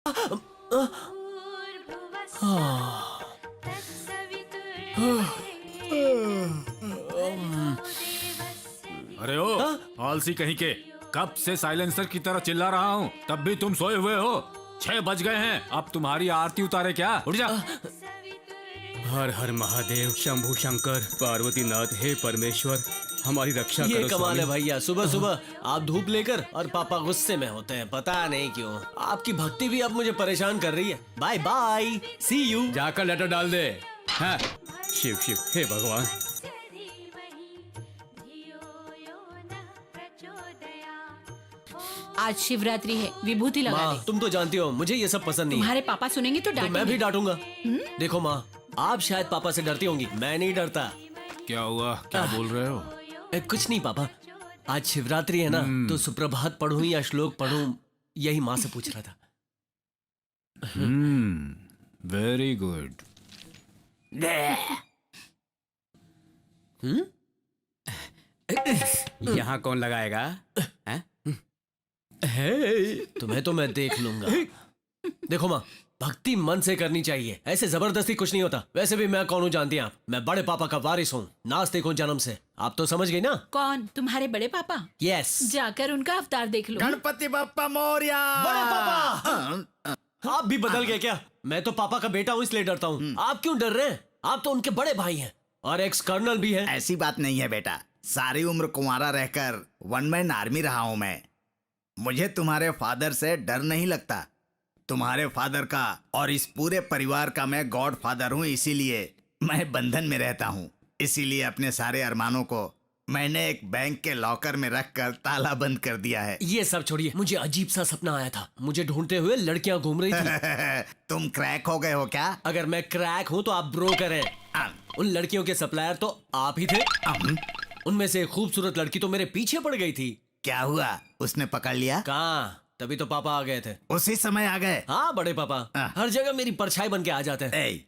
अरे ओ आलसी कहीं के, कब से साइलेंसर की तरह चिल्ला रहा हूँ, तब भी तुम सोए हुए हो। 6 बज गए हैं, अब तुम्हारी आरती उतारे क्या? उठ जा। हर हर महादेव, शंभु शंकर, पार्वती नाथ, हे परमेश्वर हमारी रक्षा करो। ये कमाल है स्वामी। भैया, सुबह सुबह आप धूप लेकर और पापा गुस्से में होते हैं, पता नहीं क्यों। आपकी भक्ति भी अब मुझे परेशान कर रही है। Bye bye, see you. जाकर लेटर डाल दे। हाँ। शिव शिव, हे भगवान। आज शिवरात्रि है, विभूति लगा माँ, दे। तुम तो जानती हो मुझे ये सब पसंद नहीं है। तुम्हारे पापा सुनेंगे तो तो मैं डांटेंगे। भी डांटूंगा। देखो माँ, आप शायद पापा से डरती होंगी, मैं नहीं डरता। क्या हुआ, क्या बोल रहे हो? कुछ नहीं पापा, आज शिवरात्रि है ना, तो सुप्रभात पढ़ूं या श्लोक पढ़ूं, यही माँ से पूछ रहा था। Very good. यहाँ कौन लगाएगा? हैं? तुम्हें तो मैं देख लूंगा। देखो माँ, भक्ति मन से करनी चाहिए, ऐसे जबरदस्ती कुछ नहीं होता। वैसे भी मैं कौन हूँ जानती हैं आप? मैं बड़े पापा का वारिस हूँ, नास्तिक हूँ जन्म से। आप तो समझ गई ना? कौन? तुम्हारे बड़े पापा? यस। जाकर उनका अवतार देख लो। गणपति बप्पा मोरया। बड़े पापा, आप भी बदल गए क्या? मैं तो पापा का बेटा हूँ इसलिए डरता हूँ। आप क्यों डर रहे हैं? आप तो उनके बड़े भाई हैं और एक्स कर्नल भी हैं। ऐसी बात नहीं है बेटा, सारी उम्र कुंवारा रहकर वन मैन आर्मी रहा हूं मैं। मुझे तुम्हारे फादर से डर नहीं लगता। तुम्हारे फादर का और इस पूरे परिवार का मैं गॉड फादर हूँ, इसीलिए मैं बंधन में रहता हूँ। इसीलिए अपने सारे अरमानों को मैंने एक बैंक के लॉकर में रखकर ताला बंद कर दिया है। ये सब छोड़िए, मुझे अजीब सा सपना आया था। मुझे ढूंढते हुए लड़कियां घूम रही थी। तुम क्रैक हो गए हो क्या? अगर मैं क्रैक हूँ तो आप ब्रोकर हैं। उन लड़कियों के सप्लायर तो आप ही थे। उनमें से एक खूबसूरत लड़की तो मेरे पीछे पड़ गई थी। क्या हुआ, उसने पकड़ लिया? कहाँ, तभी तो पापा आ गए थे। उसी समय आ गए? हाँ बड़े पापा हर जगह मेरी परछाई बन के आ जाते हैं। ए,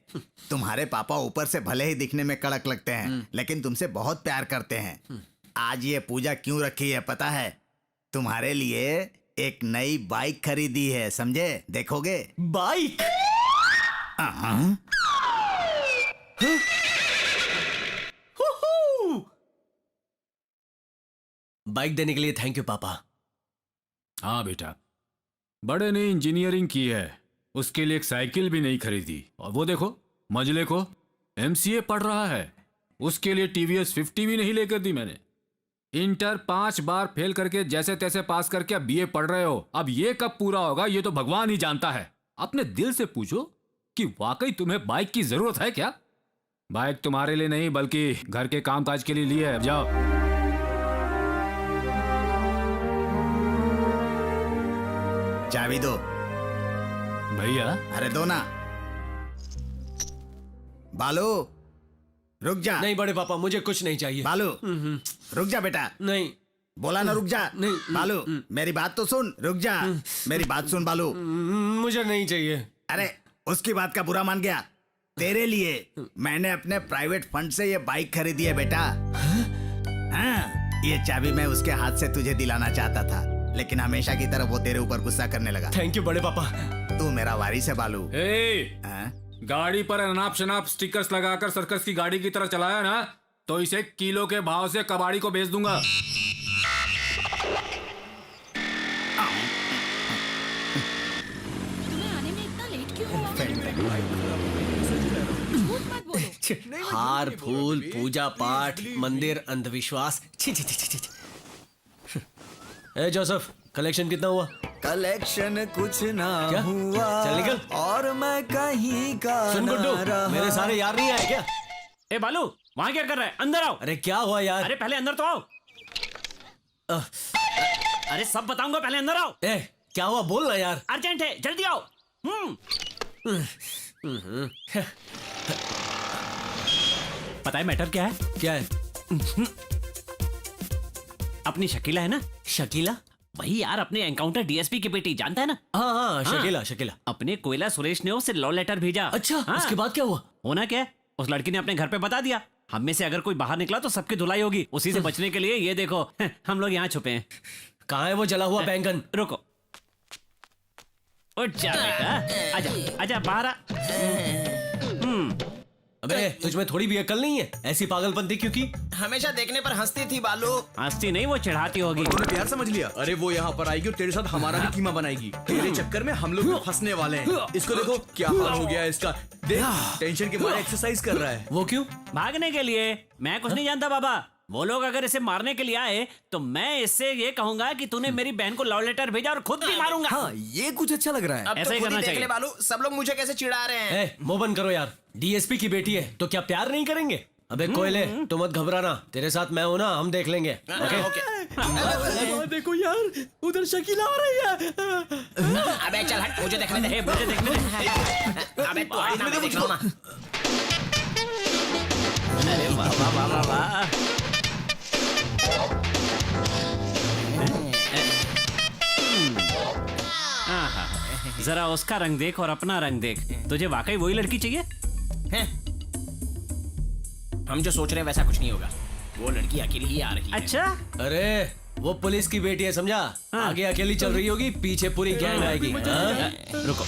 तुम्हारे पापा ऊपर से भले ही दिखने में कड़क लगते हैं, लेकिन तुमसे बहुत प्यार करते हैं। आज ये पूजा क्यों रखी है पता है? तुम्हारे लिए एक नई बाइक खरीदी है, समझे? देखोगे? बाइक? बाइक देने के लिए थैंक यू पापा। हाँ बेटा, बड़े ने इंजीनियरिंग की है, उसके लिए एक साइकिल भी नहीं खरीदी। और वो देखो मजले को, एमसीए पढ़ रहा है, उसके लिए टीवीएस 50 भी नहीं लेकर दी मैंने। इंटर 5 बार फेल करके जैसे तैसे पास करके अब बीए पढ़ रहे हो। अब ये कब पूरा होगा ये तो भगवान ही जानता है। अपने दिल से पूछो कि वाकई तुम्हें बाइक की जरूरत है क्या? बाइक तुम्हारे लिए नहीं बल्कि घर के कामकाज के लिए ली है। अब जाओ। चाबी दो भैया। अरे दो ना। बालू रुक जा। नहीं बड़े पापा, मुझे कुछ नहीं चाहिए। बालू रुक जा बेटा। नहीं, बोला ना रुक जा। नहीं। बालू मेरी बात तो सुन, रुक जा। मेरी बात सुन बालू। मुझे नहीं चाहिए। अरे उसकी बात का बुरा मान गया? तेरे लिए मैंने अपने प्राइवेट फंड से ये बाइक खरीदी है बेटा। हाँ, ये चाबी मैं उसके हाथ से तुझे दिलाना चाहता था, लेकिन हमेशा की तरह वो तेरे ऊपर गुस्सा करने लगा। थैंक यू बड़े पापा। तू मेरा वारिस है बालू। ए, गाड़ी पर अनाप शनाप स्टिकर्स लगाकर सर्कस की गाड़ी की तरह चलाया ना, तो इसे किलो के भाव से कबाड़ी को बेच दूंगा। तुम्हें आने में इतना लेट क्यों हुआ? झूठ मत बोलो। हार फूल, पूजा पाठ, मंदिर, अंधविश्वास। छी छी छी छी छी। ए जोसेफ, कलेक्शन कितना हुआ? कलेक्शन कुछ ना क्या? हुआ। चल निकल। और मैं कहीं का सुन ना गुड्डू, रहा। मेरे सारे यार नहीं आए क्या? ए बालू, वहां क्या कर रहा है? अंदर आओ। अरे क्या हुआ यार? अरे पहले अंदर तो आओ। अरे सब बताऊंगा, पहले अंदर आओ। ए, क्या हुआ बोल ना यार। अर्जेंट है, जल्दी आओ। पता है मैटर क्या है? क्या है? अपनी शकीला है ना, शकीला? वही यार, अपने एनकाउंटर डीएसपी की बेटी, जानता है ना? हाँ हाँ, शकीला शकीला। अपने कोयला सुरेश ने उसे लव लेटर भेजा। अच्छा, हाँ। उसके बाद क्या हुआ? होना क्या है, उस लड़की ने अपने घर पे बता दिया। हम में से अगर कोई बाहर निकला तो सबकी धुलाई होगी। उसी से बचने के लिए ये देखो, हम लोग यहाँ छुपे हैं। कहाँ है वो जला हुआ बैंगन? रुको, उठ जा बेटा, आजा आजा बाहर आ। अबे तुझमें थोड़ी भी अकल नहीं है, ऐसी पागलपंती क्यों की? हमेशा देखने पर हंसती थी बालू। हंसती नहीं, वो चिढ़ाती होगी। तूने प्यार समझ लिया। अरे वो यहाँ पर आएगी और तेरे साथ हमारा भी कीमा बनाएगी। तेरे चक्कर में हम लोग भी फंसने वाले हैं। इसको देखो क्या हाल हो गया है इसका। देख टेंशन के मारे एक्सरसाइज कर रहा है। वो क्यों? भागने के लिए। मैं कुछ नहीं जानता बाबा। वो लोग अगर इसे मारने के लिए आए तो मैं इससे ये कहूंगा कि तूने मेरी बहन को लव लेटर भेजा और खुद भी मारूंगा। हाँ ये कुछ अच्छा लग रहा है। अब ऐसा तो ही खुद करना ही देख चाहिए। ले बालू, सब लोग मुझे कैसे चिढ़ा रहे हैं। ए, मुंह बंद करो यार। डीएसपी की बेटी है तो क्या प्यार नहीं करेंगे? अबे कोयले, तू मत घबराना, तेरे साथ मैं हूं ना, हम देख लेंगे। ओके? ओके। देखो यार उधर शकीला आ रही है। अबे चल हट, मुझे देखने दे। मुझे देखने दे। अबे तू हट ना, मैं देख रहा हूं ना। अरे वाह वाह वाह वाह वाह। आहा, जरा उसका रंग देख और अपना रंग देख। तुझे वाकई वही लड़की चाहिए? हम जो सोच रहे हैं वैसा कुछ नहीं होगा। वो लड़की अकेली ही आ रही है। अच्छा, अरे वो पुलिस की बेटी है, समझा? आगे अकेली चल रही होगी, पीछे पूरी गैंग आएगी। हाँ? रुको।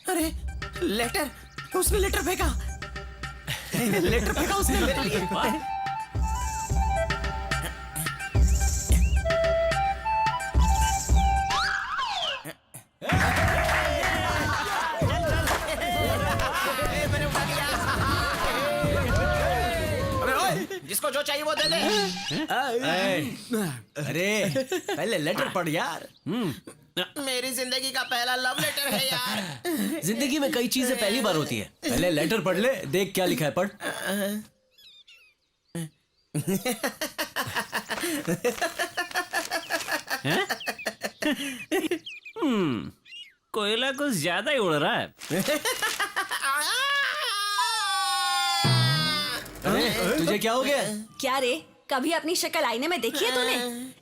अरे लेटर, उसने लेटर फेंका। लेटर फेंका उसने मेरे लिए। मैंने उठा लिया। अबे ओए, जिसको जो चाहिए वो दे दे। अरे पहले लेटर पढ़ यार। मेरी जिंदगी का पहला लव लेटर है यार। जिंदगी में कई चीजें पहली बार होती है। पहले लेटर पढ़ ले, देख क्या लिखा है, पढ़। कोयला कुछ ज्यादा ही उड़ रहा है। अरे तुझे क्या हो गया? क्या रे, कभी अपनी शक्ल आईने में देखी है तूने?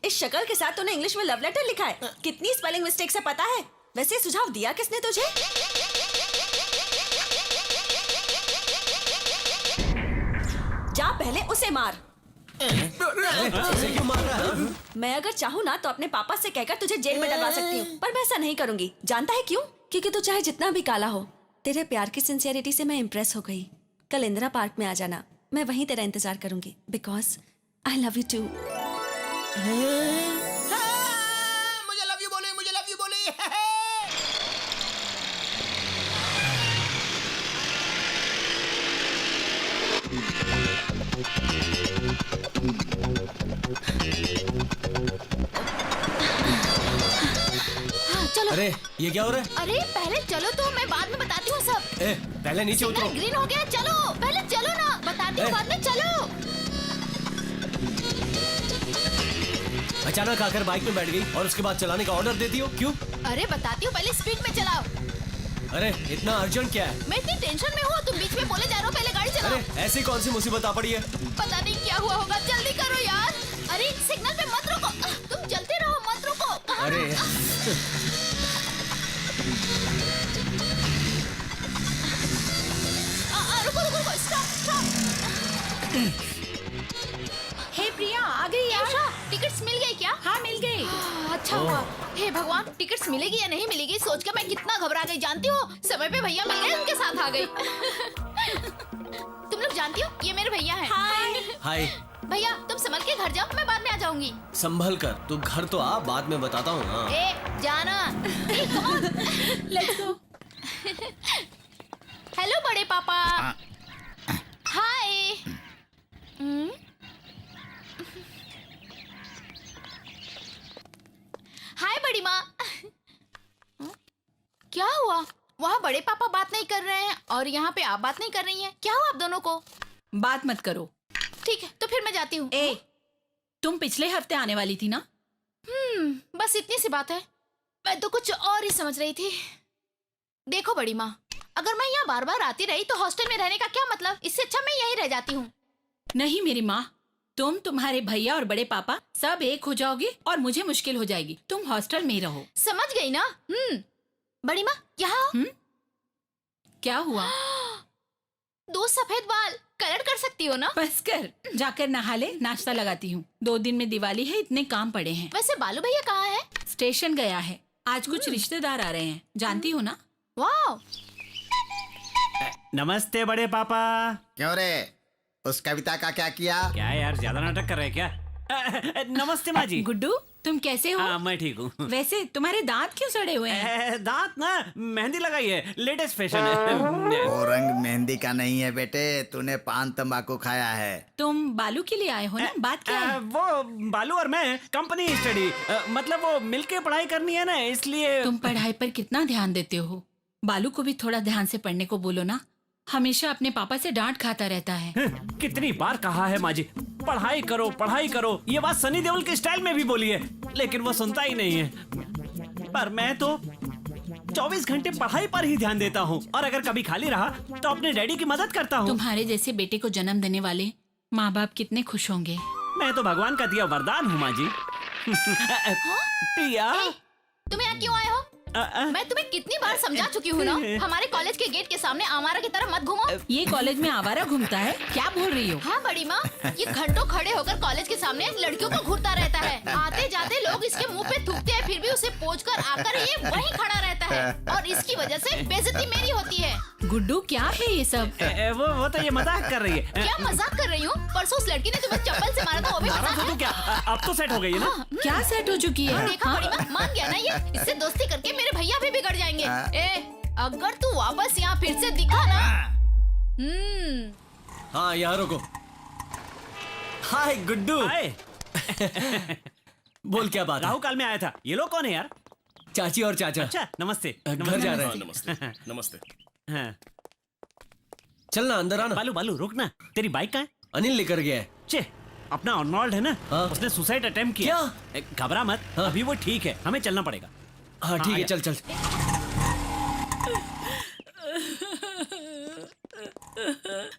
इस शक्ल के साथ तूने इंग्लिश में लव लेटर लिखा है। कितनी स्पेलिंग मिस्टेक्स है पता है? वैसे सुझाव दिया किसने तुझे? जा पहले उसे मार। इसे क्यों मार रहा है? मैं अगर चाहूँ ना तो अपने पापा से कहकर तुझे जेल में डलवा सकती हूँ, पर मैं ऐसा नहीं करूंगी। जानता है क्यों? क्योंकि तू चाहे जितना भी काला हो, तेरे प्यार की सिंसियरिटी से मैं इम्प्रेस हो गई। कल इंदिरा पार्क में आ जाना, मैं वहीं तेरा इंतजार करूंगी। Because I love you too. मुझे लव यू बोले, मुझे लव यू बोले। चलो। अरे ये क्या हो रहा है? अरे पहले चलो तो मैं बाद में बताती हूँ सब। ए, पहले नीचे उतरो। सिग्नल ग्रीन हो गया, चलो पहले चलो ना, बताती हूँ बाद में, चलो। अचानक आकर बाइक में बैठ गई और उसके बाद चलाने का ऑर्डर देती हो, क्यों? अरे बताती हूँ, पहले स्पीड में चलाओ। अरे इतना अर्जेंट क्या है? मैं इतनी टेंशन में हूँ, तुम बीच में बोले जा रहे हो, पहले गाड़ी चलाओ। अरे ऐसी कौन सी मुसीबत आ पड़ी है? पता नहीं क्या हुआ होगा, जल्दी करो यार। अरे सिग्नल पे मत रुको, तुम चलते रहो, मत रुको। अरे रुको रुको रुको, स्टॉप। हे प्रिया, आ गई यार। टिकट्स मिल गई क्या? हाँ मिल गई। अच्छा हुआ। हे भगवान, टिकट्स मिलेगी या नहीं मिलेगी सोच के मैं कितना घबरा गई, जानती हो? समय पे भैया मिल गए, उनके साथ आ गई। तुम लोग जानती हो ये मेरे भैया हैं। हाय। भैया तुम संभल के घर जाओ, मैं बाद में आ जाऊंगी। संभल कर, तू घर तो आ, बाद में बताता हूँ। हाँ। ए जाना। Let's go. हेलो बड़े पापा। हाय। हाय बड़ी माँ। क्या हुआ? वहाँ बड़े पापा बात नहीं कर रहे हैं और यहाँ पे आप बात नहीं कर रही हैं, क्या हुआ आप दोनों को? बात मत करो। ठीक है तो फिर मैं जाती हूँ। ए, तुम पिछले हफ्ते आने वाली थी ना? बस इतनी सी बात है, मैं तो कुछ और ही समझ रही थी। देखो बड़ी माँ, अगर मैं यहाँ बार बार आती रही तो हॉस्टल में रहने का क्या मतलब? इससे अच्छा मैं यहीं रह जाती हूँ। नहीं मेरी माँ, तुम, तुम्हारे भैया और बड़े पापा सब एक हो जाओगे और मुझे मुश्किल हो जाएगी। तुम हॉस्टल में ही रहो। समझ गई ना? बड़ी माँ यहाँ आओ। क्या हुआ? दो सफेद बाल कलर कर सकती हो ना? बस कर, जाकर नहा ले, नाश्ता लगाती हूँ। 2 दिन में दिवाली है, इतने काम पड़े हैं। वैसे बालू भैया कहाँ है? स्टेशन गया है, आज कुछ रिश्तेदार आ रहे हैं, जानती हो ना। वाह, नमस्ते बड़े पापा। क्यों रे, उस कविता का क्या किया? क्या यार, ज्यादा नाटक कर रहे हैं क्या? नमस्ते माँ जी। गुड्डू, तुम कैसे हो? हाँ, मैं ठीक हूँ। वैसे तुम्हारे दांत क्यों सड़े हुए हैं? दांत ना, मेहंदी लगाई है, लेटेस्ट फैशन है। वो रंग मेहंदी का नहीं है बेटे, तूने पान तंबाकू खाया है। तुम बालू के लिए आए हो ना, बात क्या है? वो बालू और मैं कंपनी स्टडी, मतलब वो मिलके पढ़ाई करनी है ना, इसलिए। तुम पढ़ाई पर कितना ध्यान देते हो? बालू को भी थोड़ा ध्यान से पढ़ने को बोलो ना, हमेशा अपने पापा से डांट खाता रहता है। कितनी बार कहा है माँ जी, पढ़ाई करो पढ़ाई करो। ये बात सनी देओल के स्टाइल में भी बोली है, लेकिन वो सुनता ही नहीं है। पर मैं तो 24 घंटे पढ़ाई पर ही ध्यान देता हूँ, और अगर कभी खाली रहा तो अपने डैडी की मदद करता हूँ। तुम्हारे जैसे बेटे को जन्म देने वाले माँ बाप कितने खुश होंगे। मैं तो भगवान का दिया वरदान हूँ माँ जी। प्रिया, तुम यहाँ क्यों आए हो? मैं तुम्हें कितनी बार समझा चुकी हूँ ना, हमारे कॉलेज के गेट के सामने आवारा की तरह मत घूमो। ये कॉलेज में आवारा घूमता है? क्या बोल रही हो? हाँ बड़ी माँ, ये घंटों खड़े होकर कॉलेज के सामने लड़कियों को घूरता रहता है। आते जाते लोग इसके मुंह पे थूकते हैं, फिर भी उसे पोंछ कर आकर ये वहीं खड़ा रहता है, और इसकी वजह से बेइज्जती मेरी होती है। गुड्डू, क्या है ये सब? वो तो ये मजाक कर रही है। क्या मजाक कर रही हूँ? परसों उस लड़की ने तुम्हें चप्पल से मारा था, वो भी मारा मजाक तो है? क्या, अब तो सेट हो गई है ना? क्या सेट हो चुकी है? देखा हाँ? बड़ी माँ, मान गया ना ये। इससे दोस्ती करके मेरे भैया भी बिगड़ जाएंगे। अगर तू वापस यहाँ फिर से दिखा ना। हाँ, यहाँ रुको। हाय गुड्डू। आए, बोल क्या बात है? राहु काल में आया था। ये लोग कौन है यार? चाची और चाचा अच्छा, नमस्ते। घर जा रहे हैं। नमस्ते नमस्ते। हाँ। चल ना, अंदर आना। बालू बालू रुक ना, तेरी बाइक कहाँ है? अनिल लेकर गया है। चे, अपना अर्नोल्ड है ना, हाँ। उसने सुसाइड अटेम्प्ट किया। घबरा मत, हाँ। अभी वो ठीक है, हमें चलना पड़ेगा। हाँ ठीक है, आया। चल चल।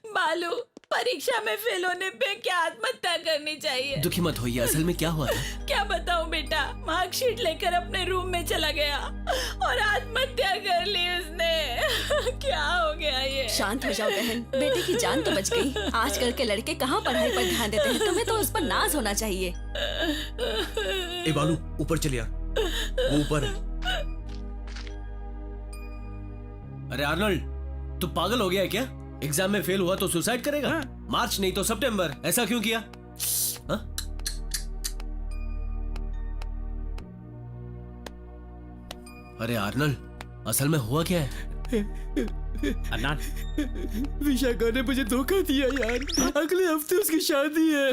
बालू, परीक्षा में फेल होने पे क्या आत्महत्या करनी चाहिए? दुखी मत होइए, असल में क्या हुआ था? क्या बताऊं बेटा, मार्कशीट लेकर अपने रूम में चला गया और आत्महत्या कर ली उसने। क्या हो गया ये? शांत हो जाओ बहन, बेटे की जान तो बच गई। आजकल के लड़के कहाँ पढ़ाई पर ध्यान देते हैं, तुम्हें तो उस पर नाज होना चाहिए। ए बालू, ऊपर चल यार, वो ऊपर है। अरे आर्नल्ड, तू पागल हो गया है क्या? एग्जाम में फेल हुआ तो सुसाइड करेगा? मार्च नहीं तो सितंबर, ऐसा क्यों किया? हाँ? अरे आर्नल्ड, असल में हुआ क्या है? अदनान, विशाखा ने मुझे धोखा दिया यार। अगले हफ्ते उसकी शादी है।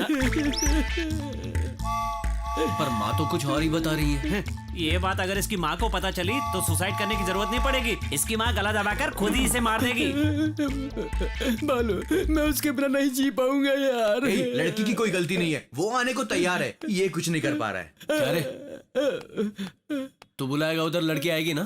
पर माँ तो कुछ और ही बता रही है। ये बात अगर इसकी माँ को पता चली तो सुसाइड करने की जरूरत नहीं पड़ेगी। इसकी माँ गला दबाकर खुद ही इसे मार देगी। बालू, मैं उसके बिना नहीं जी पाऊंगा यार। ए, लड़की की कोई गलती नहीं है, वो आने को तैयार है, ये कुछ नहीं कर पा रहा है। क्या रे? तू बुलाएगा उधर, लड़की आएगी ना?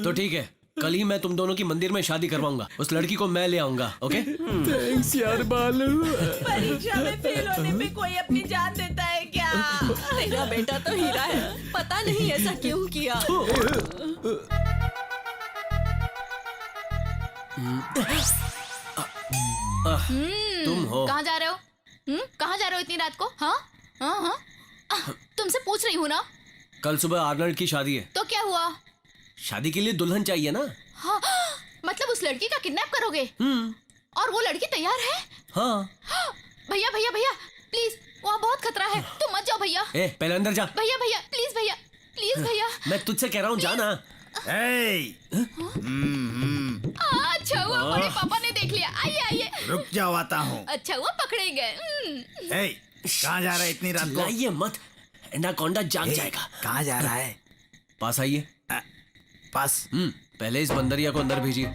तो ठीक है, कल ही मैं तुम दोनों की मंदिर में शादी करवाऊंगा। उस लड़की को मैं ले आऊंगा। ओके? थैंक्स यार बालू। परीक्षा में फेल होने पे कोई अपनी जान देता है क्या? तेरा बेटा तो हीरा है, पता नहीं ऐसा क्यों किया। तुम हो? कहाँ जा रहे हो? कहाँ जा रहे हो इतनी रात को? हाँ हाँ हाँ, तुमसे पूछ रही हूँ ना। कल सुबह आर्नल्ड की शादी है। तो क्या हुआ? शादी के लिए दुल्हन चाहिए ना? हाँ, मतलब उस लड़की का किडनैप करोगे? और वो लड़की तैयार है? हाँ। भैया भैया भैया, प्लीज, वहाँ बहुत खतरा है, तुम मत जाओ भैया। ए, पहले अंदर जा। भैया भैया, प्लीज भैया, प्लीज भैया। मैं तुझसे कह रहा हूँ, जाना। अच्छा हुआ बड़े पापा ने देख लिया। आइए आइए। रुक जाओ, आता हूँ। अच्छा हुआ पकड़े गए। कहाँ जा रहा है इतनी रात को? चिल्लाइए मत, एनाकोंडा जाग जाएगा। कहाँ जा रहा है? पास आइए। पास? पहले इस बंदरिया को अंदर भेजिए।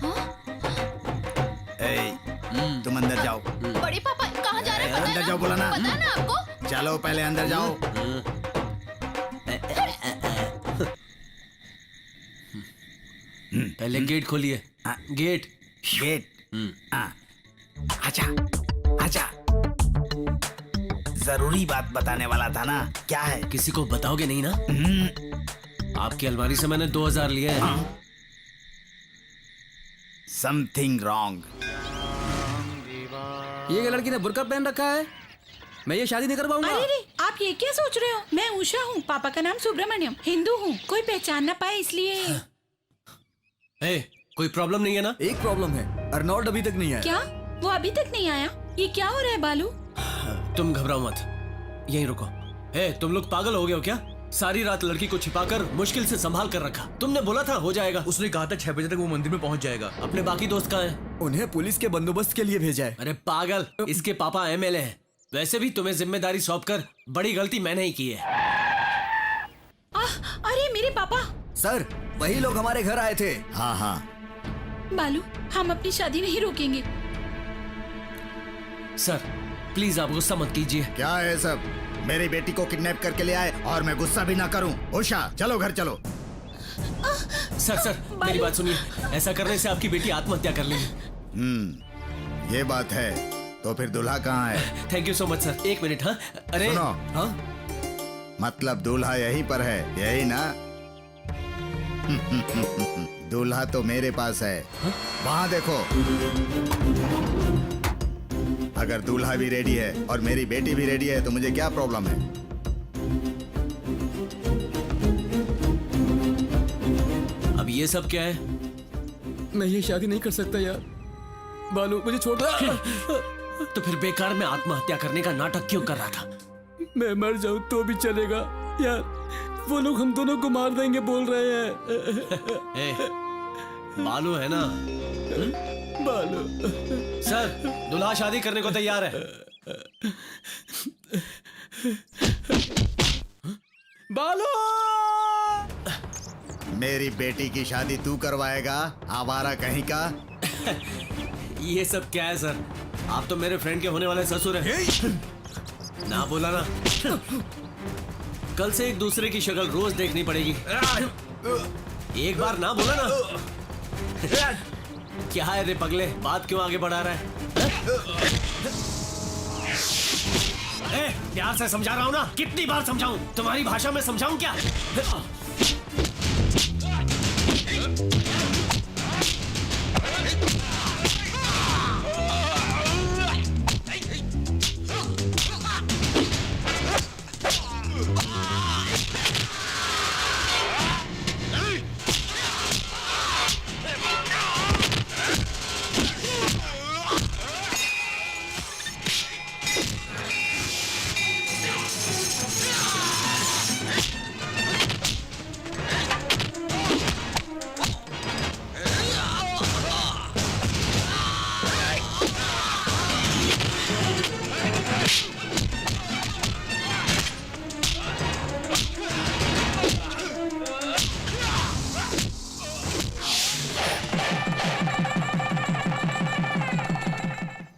तुम अंदर जाओ। बड़े पापा कहाँ जा रहे हैं? अंदर जाओ बोला ना। पता ना आपको? चलो पहले अंदर जाओ। पहले गेट खोलिए। गेट। गेट। आजा आजा, जरूरी बात बताने वाला था ना। क्या है? किसी को बताओगे नहीं ना? आपकी अलमारी से मैंने 2000 लिए हैं। Something wrong. ये लड़की ने बुर्का पहन रखा है, मैं ये शादी नहीं कर पाऊंगा। अरे रे, आप ये क्या सोच रहे हो? मैं उषा हूँ, पापा का नाम सुब्रमण्यम, हिंदू हूँ, कोई पहचान ना पाए इसलिए। कोई प्रॉब्लम नहीं है ना? एक प्रॉब्लम है, अर्नोल्ड अभी तक नहीं आया। क्या? वो अभी तक नहीं आया? ये क्या हो रहा है बालू? तुम घबराओ मत, यहीं रुको। तुम लोग पागल हो गए हो क्या? सारी रात लड़की को छिपाकर मुश्किल से संभाल कर रखा। तुमने बोला था हो जाएगा। उसने कहा था 6 बजे तक वो मंदिर में पहुंच जाएगा। अपने बाकी दोस्त कहाँ हैं? उन्हें पुलिस के बंदोबस्त के लिए भेजा है। अरे पागल, इसके पापा एमएलए हैं। वैसे भी तुम्हें जिम्मेदारी सौंपकर बड़ी गलती मैंने ही की है। अरे मेरे पापा। सर, वही लोग हमारे घर आए थे। हाँ हाँ, बालू, हम अपनी शादी नहीं रोकेंगे। सर प्लीज आप गुस्सा मत कीजिए। क्या है सब? मेरी बेटी को किडनैप करके ले आए और मैं गुस्सा भी ना करूं। उषा, चलो घर चलो। सर मेरी बात सुनिए, ऐसा करने से आपकी बेटी आत्महत्या कर लेगी। ये बात है, तो फिर दूल्हा कहाँ है? Thank you so much sir. एक मिनट। हाँ अरे सुनो। हाँ, मतलब दूल्हा यहीं पर है, यही ना? दूल्हा तो मेरे पास है। वहाँ देखो। अगर दूल्हा भी रेडी है और मेरी बेटी भी रेडी है तो मुझे क्या प्रॉब्लम है? अब ये सब क्या है? मैं ये शादी नहीं कर सकता यार। बालू, मुझे छोड़ दो। तो फिर बेकार में आत्महत्या करने का नाटक क्यों कर रहा था? मैं मर जाऊं तो भी चलेगा यार। वो लोग हम दोनों को मार देंगे बोल रहे हैं। बालू है ना? बालू। सर, दूल्हा शादी करने को तैयार है। बालू! मेरी बेटी की शादी तू करवाएगा, आवारा कहीं का? ये सब क्या है सर? आप तो मेरे फ्रेंड के होने वाले ससुर हैं। ना बोला ना। कल से एक दूसरे की शक्ल रोज देखनी पड़ेगी। एक बार ना बोला ना। क्या है रे पगले, बात क्यों आगे बढ़ा रहा है? प्यार से समझा रहा हूं ना, कितनी बार समझाऊं? तुम्हारी भाषा में समझाऊं क्या?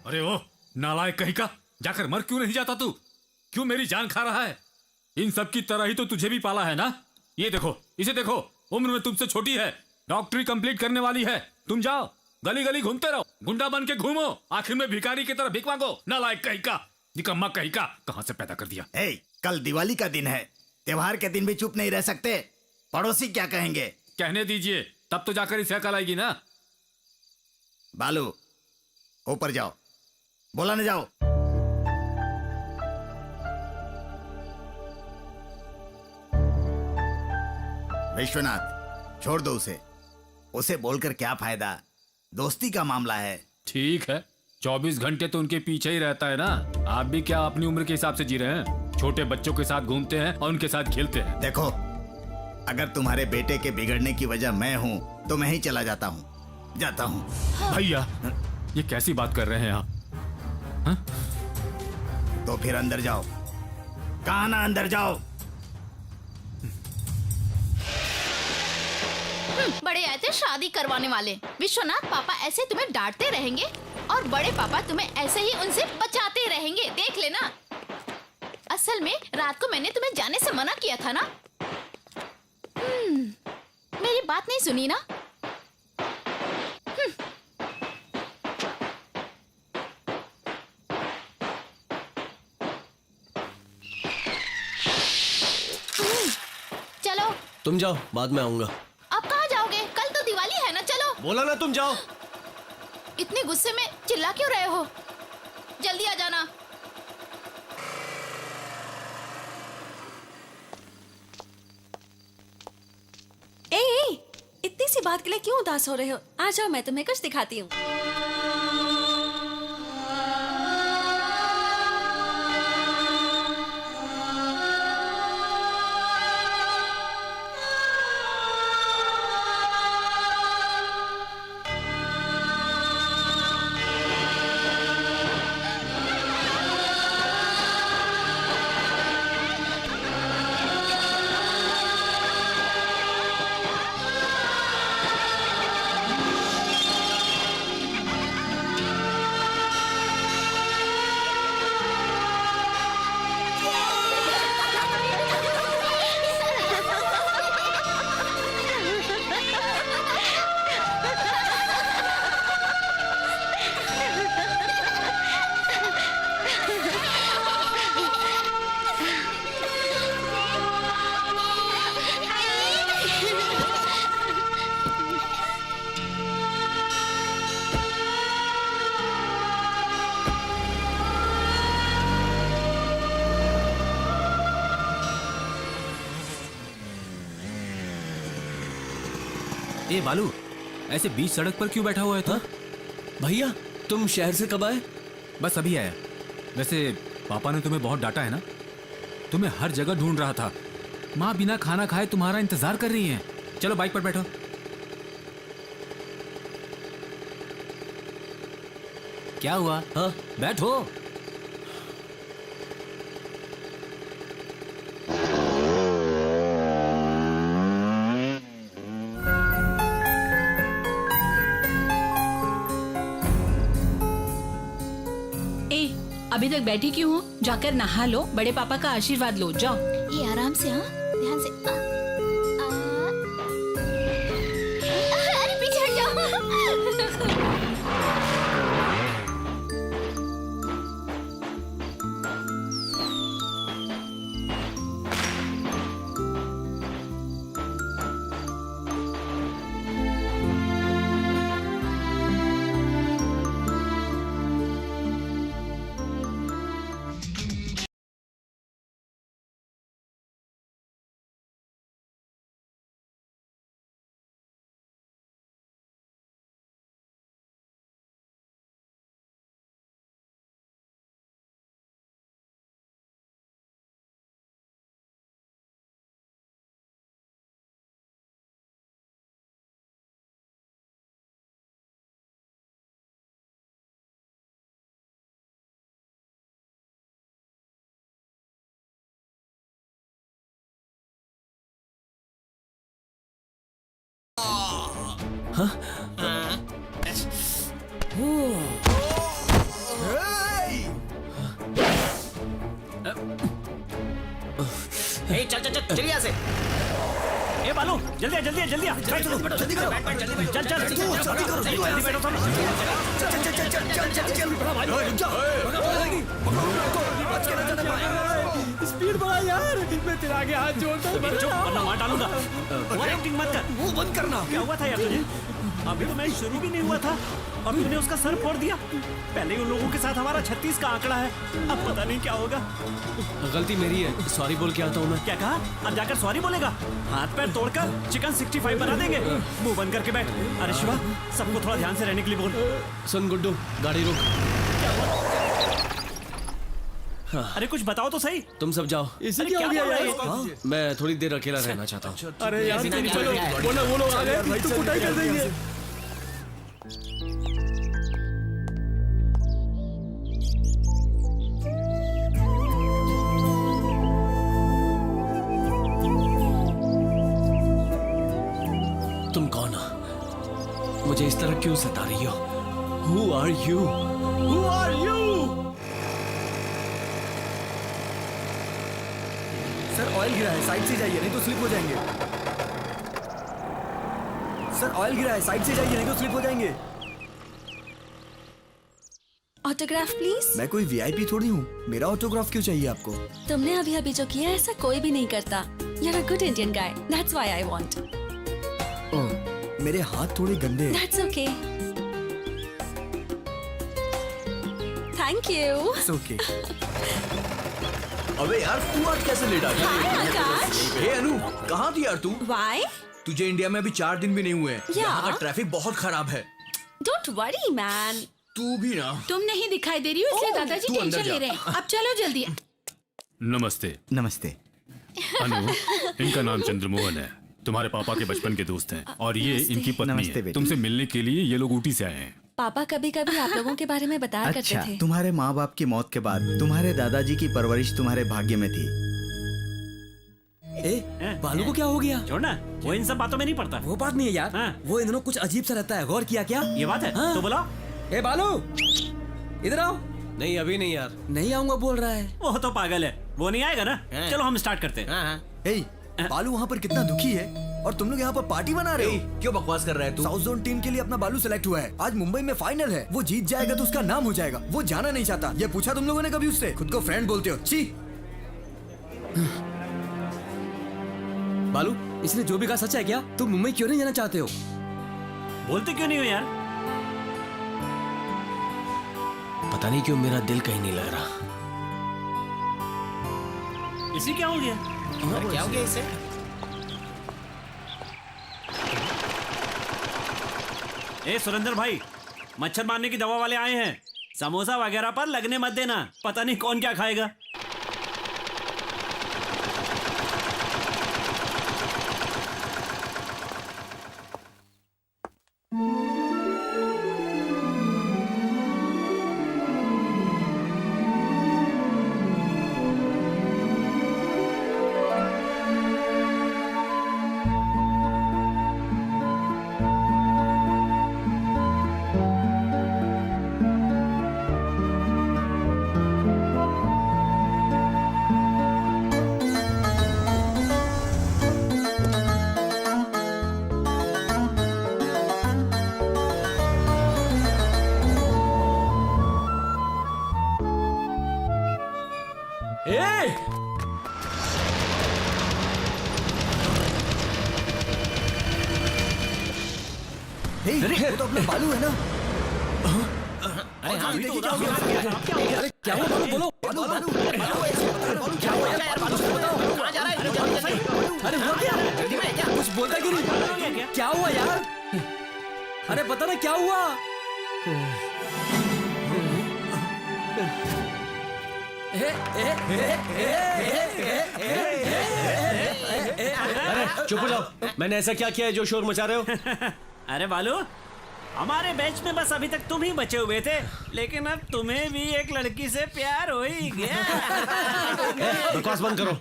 अरे ओ नालायक कहीं का, जाकर मर क्यों नहीं जाता तू? क्यों मेरी जान खा रहा है? इन सब की तरह ही तो तुझे भी पाला है ना? ये देखो, इसे देखो, उम्र में तुमसे छोटी है, डॉक्टरी कंप्लीट करने वाली है। तुम जाओ गली गली घूमते रहो, गुंडा बन के घूमो, आखिर में भिखारी की तरह भीख मांगो। नालायक कहीं का, निकम्मा कहीं का, कहां से पैदा कर दिया? कल दिवाली का दिन है, त्योहार के दिन भी चुप नहीं रह सकते। पड़ोसी क्या कहेंगे? कहने दीजिए, तब तो जाकर इसे अकल आएगी ना। बालू, ऊपर जाओ, बोला न जाओ। विश्वनाथ, छोड़ दो उसे। उसे बोलकर क्या फायदा? दोस्ती का मामला है। ठीक है, 24 घंटे तो उनके पीछे ही रहता है ना। आप भी क्या अपनी उम्र के हिसाब से जी रहे हैं? छोटे बच्चों के साथ घूमते हैं और उनके साथ खेलते हैं। देखो, अगर तुम्हारे बेटे के बिगड़ने की वजह मैं हूँ तो मैं ही चला जाता हूँ, जाता हूँ। भैया, ये कैसी बात कर रहे हैं आप? हाँ? तो फिर अंदर जाओ। कहा ना अंदर जाओ। बड़े आए थे शादी करवाने वाले। विश्वनाथ पापा ऐसे तुम्हें डांटते रहेंगे और बड़े पापा तुम्हें ऐसे ही उनसे बचाते रहेंगे, देख लेना। असल में रात को मैंने तुम्हें जाने से मना किया था ना। मेरी बात नहीं सुनी ना। चलो। तुम जाओ, बाद में आऊंगा। अब कहाँ जाओगे? कल तो दिवाली है ना, चलो। बोला ना तुम जाओ। इतने गुस्से में चिल्ला क्यों रहे हो? जल्दी आ जाना। ए, इतनी सी बात के लिए क्यों उदास हो रहे हो? आ जाओ, मैं तुम्हें कुछ दिखाती हूँ। ए बालू, ऐसे बीच सड़क पर क्यों बैठा हुआ है तू? भैया तुम शहर से कब आए? बस अभी आया। वैसे पापा ने तुम्हें बहुत डांटा है ना? तुम्हें हर जगह ढूंढ रहा था। माँ बिना खाना खाए तुम्हारा इंतजार कर रही है। चलो बाइक पर बैठो। क्या हुआ? हाँ बैठो। अभी तक बैठी क्यों हो? जाकर नहा लो, बड़े पापा का आशीर्वाद लो, जाओ। ये आराम से, हाँ ध्यान से। अरे पीछे हट जाओ। चल चल चल चलिए यहाँ से। ए बालू, जल्दी आ, जल्दी आ, जल्दी आ। बैठ, चलो, जल्दी करो। चल चल जल्दी करो, जल्दी बैठो तुम। स्पीड बढ़ा यार, मैं तेरे आगे हाथ जोड़ता हूँ। चुप, वरना मार डालूंगा। ओवर एक्टिंग मत कर। मुंह बंद करना। क्या हुआ था यार तुझे? अभी तो मैच शुरू भी नहीं हुआ था और तूने उसका सर फोड़ दिया। पहले ही उन लोगों के साथ हमारा 36 का आंकड़ा है, अब पता नहीं क्या होगा। गलती मेरी है, सॉरी बोल के आता हूँ मैं। क्या कहा? अब जाकर सॉरी बोलेगा? हाथ पैर तोड़कर चिकन 65 बना देंगे। मुंह बंद करके बैठ। अरे शिवा, सबको थोड़ा ध्यान से रहने के लिए बोल। सुन गुड्डू, गाड़ी रोक। अरे कुछ बताओ तो सही। तुम सब जाओ। इसे क्या हो गया यार? हाँ, मैं थोड़ी देर अकेला रहना चाहता हूँ। अरे यार चलो, वो लोग आ गए तो कुटाई कर देंगे। तुम कौन हो? मुझे इस तरह क्यों सता रही हो? Who are you? Who are you? Sir oil गिरा है, साइड से जाइए नहीं तो स्लिप हो जाएंगे। सर ऑयल गिरा है, साइड से जाइए नहीं तो स्लिप हो जाएंगे। Autograph please. मैं कोई वीआईपी थोड़ी हूँ, मेरा ऑटोग्राफ क्यों चाहिए आपको? तुमने अभी अभी जो किया ऐसा कोई भी नहीं करता। You're a good Indian guy. That's why I want. ओह, मेरे हाथ थोड़े गंदे हैं। That's okay. Thank you. Okay. अबे यार तू आज कैसे लेट आ गया? हाय आकाश। हे अनु, कहाँ थी यार तू? व्हाई? तुझे इंडिया में अभी 4 दिन भी नहीं हुए हैं। या। यहाँ का ट्रैफिक बहुत खराब है। Don't worry man. तू भी ना। तुम नहीं दिखाई दे रही हो इसलिए दादाजी तू अंदर टेंशन जा। ले रहे हैं। अब चलो जल्दी। नमस्ते नमस्ते। अनु, इनका नाम चंद्रमोहन है, तुम्हारे पापा के बचपन के दोस्त हैं और ये इनकी पत्नी नमस्ते है। बेटी। तुमसे मिलने के लिए ये लोग ऊटी से आए हैं। पापा कभी कभी आप लोगों के बारे में बताया करते अच्छा, थे। तुम्हारे माँ बाप की मौत के बाद तुम्हारे दादाजी की परवरिश तुम्हारे भाग्य में थी। बालू को क्या हो गया? छोड़ ना, वो इन सब बातों में नहीं पड़ता। वो बात नहीं है यार। हाँ। वो इन दिनों कुछ अजीब सा रहता है, गौर किया क्या? ये बात है। हाँ। तो बुलाओ। ए बालू, इधर आओ। नहीं अभी नहीं यार। नहीं आऊंगा बोल रहा है। वो तो पागल है, वो नहीं आएगा ना। चलो हम स्टार्ट करते हैं। हे, बालू वहाँ पर कितना दुखी है और तुम लोग यहाँ पर पार्टी बना रहे हो। क्यों बकवास कर रहा है तू? साउथ जोन टीम के लिए अपना बालू सिलेक्ट हुआ है। आज मुंबई में फाइनल है, वो जीत जाएगा तो उसका नाम हो जाएगा। वो जाना नहीं चाहता। ये पूछा तुम लोगों ने कभी उससे? खुद को फ्रेंड बोलते हो, छी। बालू, इसने जो भी कहा सच है क्या? तुम मुंबई क्यों नहीं जाना चाहते हो? बोलते क्यों नहीं हो यार? पता नहीं क्यों मेरा दिल कहीं नहीं लग रहा। इसी क्या हो गया? क्या हो गया इसे? ए सुरेंद्र भाई, मच्छर मारने की दवा वाले आए हैं। समोसा वगैरह पर लगने मत देना, पता नहीं कौन क्या खाएगा। हे, वो तो अपना बालू है ना। अरे क्या हुआ बालू? बोलो। बालू बालू क्या हुआ यार? बालू से बताओ। अरे हुआ क्या? कुछ बोलता क्यों नहीं? क्या हुआ यार? अरे बता ना क्या हुआ? अरे चुप हो जाओ। मैंने ऐसा क्या किया है जो शोर मचा रहे हो? अरे बालू, हमारे बैच में बस अभी तक तुम ही बचे हुए थे, लेकिन अब तुम्हें भी एक लड़की से प्यार हो ही गया। बकवास बंद करो।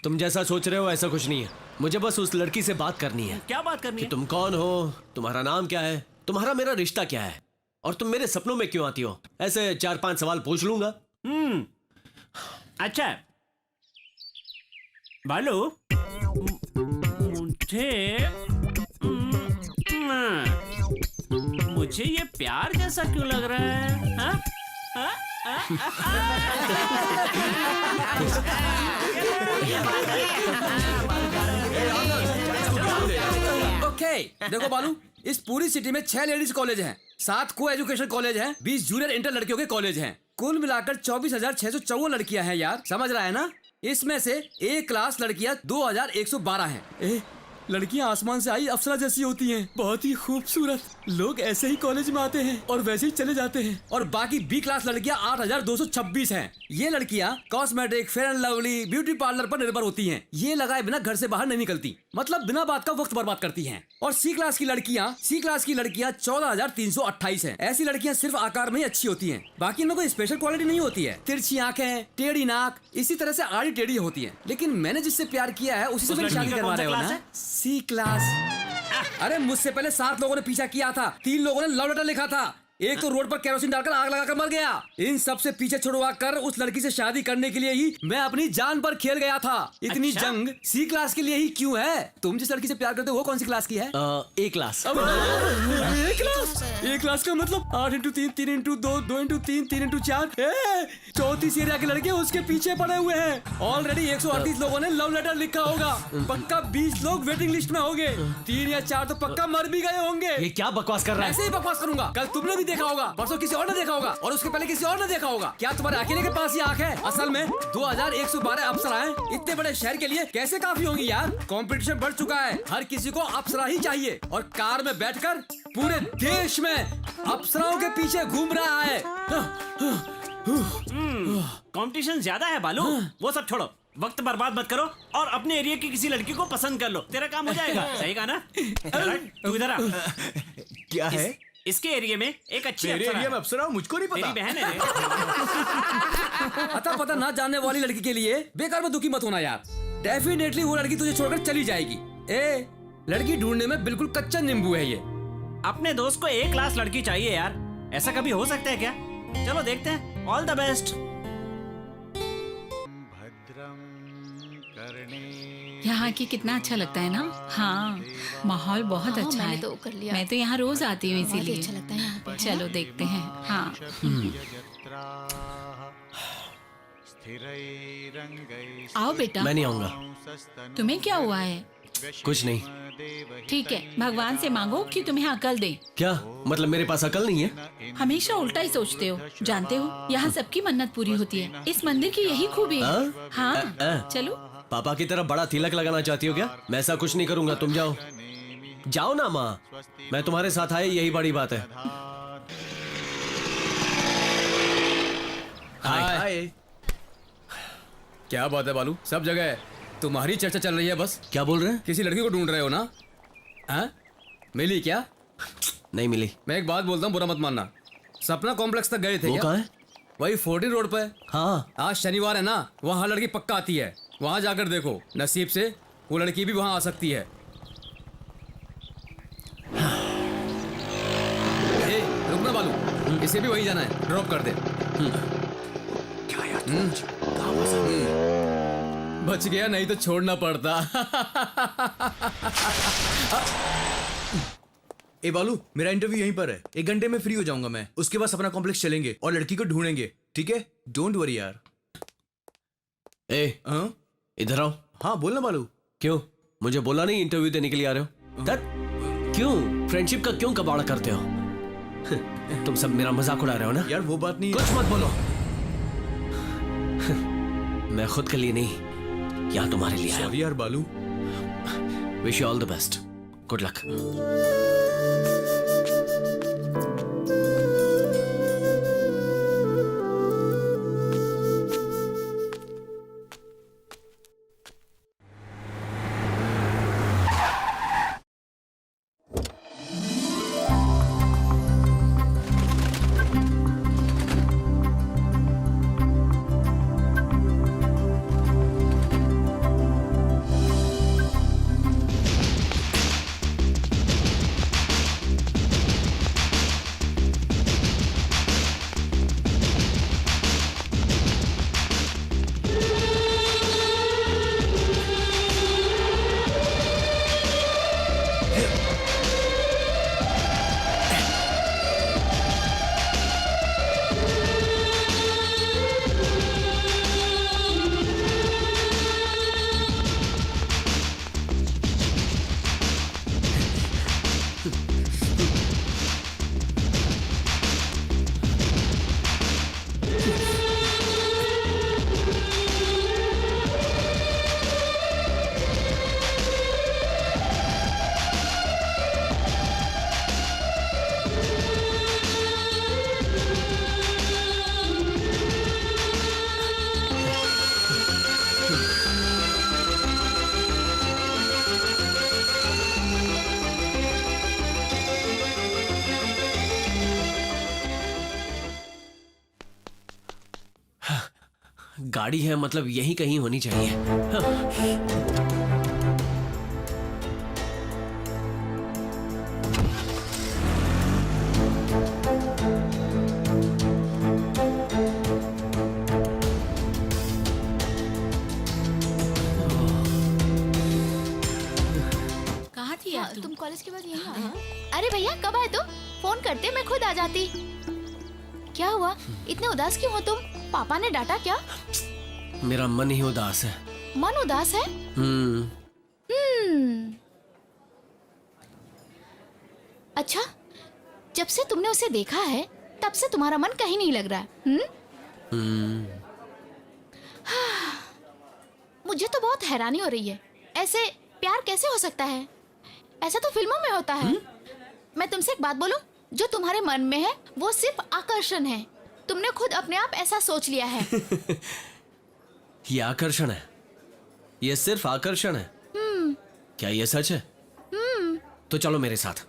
तुम जैसा सोच रहे हो ऐसा कुछ नहीं है। मुझे बस उस लड़की से बात करनी है। क्या बात करनी कि है? तुम कौन हो, तुम्हारा नाम क्या है, तुम्हारा मेरा रिश्ता क्या है, और तुम मेरे सपनों में क्यों आती हो। ऐसे 4-5 सवाल पूछ लूंगा। अच्छा बालू, मुझे ये प्यार जैसा क्यों लग रहा है? हाँ? हाँ? ओके, देखो बालू, इस पूरी सिटी में 6 लेडीज कॉलेज हैं, 7 को एजुकेशन कॉलेज हैं, 20 जूनियर इंटर लड़कियों के कॉलेज हैं। कुल मिलाकर 24,654 लड़कियां हैं यार। समझ रहा है ना? इसमें से ए क्लास लड़कियां 2,112 हैं। लड़कियां आसमान से आई अप्सरा जैसी होती हैं, बहुत ही खूबसूरत। लोग ऐसे ही कॉलेज में आते हैं और वैसे ही चले जाते हैं। और बाकी बी क्लास लड़कियां 8,226 हैं। ये लड़कियां cosmetic, fair and lovely, beauty parlour पर निर्भर होती हैं। ये लगाए बिना घर से बाहर नहीं निकलती, मतलब बिना बात का वक्त बर्बाद करती हैं। और सी क्लास की लड़कियां 14,328 हैं। ऐसी लड़कियां सिर्फ आकार में ही अच्छी होती हैं, बाकी इनमें कोई स्पेशल क्वालिटी नहीं होती है। तिरछी आंखें, टेढ़ी नाक, इसी तरह से आड़ी टेढ़ी होती हैं। लेकिन मैंने जिससे प्यार किया है उसी से मेरी शादी करवा रहे हो ना? सी क्लास। अरे मुझसे पहले 7 लोगों ने पीछा किया था, 3 लोगों ने लव लेटर लिखा था, एक तो रोड पर केरोसिन डालकर आग लगाकर मर गया। इन सब से पीछे छुड़वा कर उस लड़की से शादी करने के लिए ही मैं अपनी जान पर खेल गया था। इतनी अच्छा? जंग सी क्लास के लिए ही क्यों है? तुम जिस लड़की से प्यार करते हो वो कौन सी क्लास की है? ए क्लास। ए क्लास का मतलब 8 इंटू 3, 3 इंटू 2, 2 इंटू 3, 3 इंटू 4। चौथी एरिया के लड़के उसके पीछे पड़े हुए हैं। ऑलरेडी 138 लोगों ने लव लेटर लिखा होगा। पक्का 20 लोग वेटिंग लिस्ट में होंगे। 3 या 4 तो पक्का मर भी गए होंगे। ये क्या बकवास कर रहा है? ऐसे ही बकवास करूंगा। कल तुमने भी नहीं देखा होगा, परसों किसी और ने देखा होगा, और उसके पहले किसी और ने देखा होगा। क्या तुम्हारे अकेले के पास ये आंख है? असल में 2112 अप्सराएं इतने बड़े शहर के लिए कैसे काफी होंगी यार? कंपटीशन बढ़ चुका है, हर किसी को अप्सरा ही चाहिए, और कार में बैठकर पूरे देश में अप्सराओं के पीछे घूम रहा है। कंपटीशन ज्यादा है बालू, वो सब छोड़ो, वक्त बर्बाद मत करो और अपने एरिया की किसी लड़की को पसंद कर लो, तेरा काम हो जाएगा। सही कहा ना? तू इधर आ। क्या है? इसके एरिया में एक अच्छी तेरे अप्सरा एरिया में है। अप्सरा मुझको नहीं तेरी पता। बहन है। अता पता ना जानने वाली लड़की के लिए बेकार में दुखी मत होना यार। डेफिनेटली वो लड़की तुझे छोड़कर चली जाएगी। ए, लड़की ढूंढने में बिल्कुल कच्चा नींबू है ये। अपने दोस्त को एक क्लास लड़की चाहिए यार, ऐसा कभी हो सकता है क्या? चलो देखते हैं। All the best. यहाँ की कितना अच्छा लगता है ना? हाँ, माहौल बहुत अच्छा मैंने है। तो कर लिया। मैं तो यहाँ रोज आती हूँ बहुत ही इसीलिए। अच्छा लगता है यहाँ पे, है चलो ना? देखते हैं। हाँ, आओ बेटा। मैं नहीं आऊंगा। तुम्हें क्या हुआ है? कुछ नहीं। ठीक है, भगवान से मांगो कि तुम्हें अकल दे। क्या मतलब मेरे पास अकल नहीं है? हमेशा उल्टा ही सोचते हो। जानते हो, यहाँ सबकी मन्नत पूरी होती है। इस मंदिर की यही खूबी है। हाँ, चलो। पापा की तरह बड़ा तिलक लगाना चाहती हो क्या? मैं ऐसा कुछ नहीं करूंगा, तुम जाओ। जाओ ना माँ, मैं तुम्हारे साथ आए, यही बड़ी बात है। हाय। क्या बात है बालू, सब जगह तुम्हारी चर्चा चल रही है बस। क्या बोल रहे हैं? किसी लड़की को ढूंढ रहे हो ना? हाँ? मिली क्या? नहीं मिली। मैं एक बात बोलता हूँ, बुरा मत मानना। सपना कॉम्प्लेक्स तक गए थे वो क्या? कहाँ है? वही 14 रोड पे। हाँ, आज शनिवार है ना, वहाँ लड़की पक्का आती है। वहाँ जाकर देखो, नसीब से वो लड़की भी वहाँ आ सकती है। ए, रुकना बालू, इसे भी वहीं जाना है, ड्रॉप कर दे। बच गया, नहीं तो छोड़ना पड़ता। ए बालू, मेरा इंटरव्यू यहीं पर है, 1 घंटे में फ्री हो जाऊंगा मैं। उसके बाद अपना कॉम्प्लेक्स चलेंगे और लड़की को ढूंढेंगे, ठीक है? डोंट वरी यार। हाँ इधर आओ। हाँ, बोलना बालू। क्यों? मुझे बोला नहीं इंटरव्यू देने के लिए आ रहे हो? क्यों? फ्रेंडशिप का क्यों कबाड़ा करते हो? तुम सब मेरा मजाक उड़ा रहे हो ना? यार वो बात नहीं। कुछ मत बोलो। मैं खुद के लिए नहीं, यहाँ तुम्हारे लिए आया हूं। सॉरी यार बालू। Wish you all the best. Good luck. गाड़ी है मतलब यहीं कहीं होनी चाहिए। कहाँ थी यार तुम कॉलेज के बाद यहीं आए? अरे भैया कब आए तुम? फोन करते मैं खुद आ जाती। क्या हुआ, इतने उदास क्यों हो तुम? पापा ने डांटा क्या? मेरा मन ही उदास है। मन उदास है? अच्छा, जब जब से तुमने उसे देखा है तब से तुम्हारा मन कहीं नहीं लग रहा है। मुझे तो बहुत हैरानी हो रही है, ऐसे प्यार कैसे हो सकता है? ऐसा तो फिल्मों में होता है। मैं तुमसे एक बात बोलूं, जो तुम्हारे मन में है वो सिर्फ आकर्षण है। तुमने खुद अपने आप ऐसा सोच लिया है। ये आकर्षण है, ये सिर्फ आकर्षण है। क्या ये सच है? तो चलो मेरे साथ।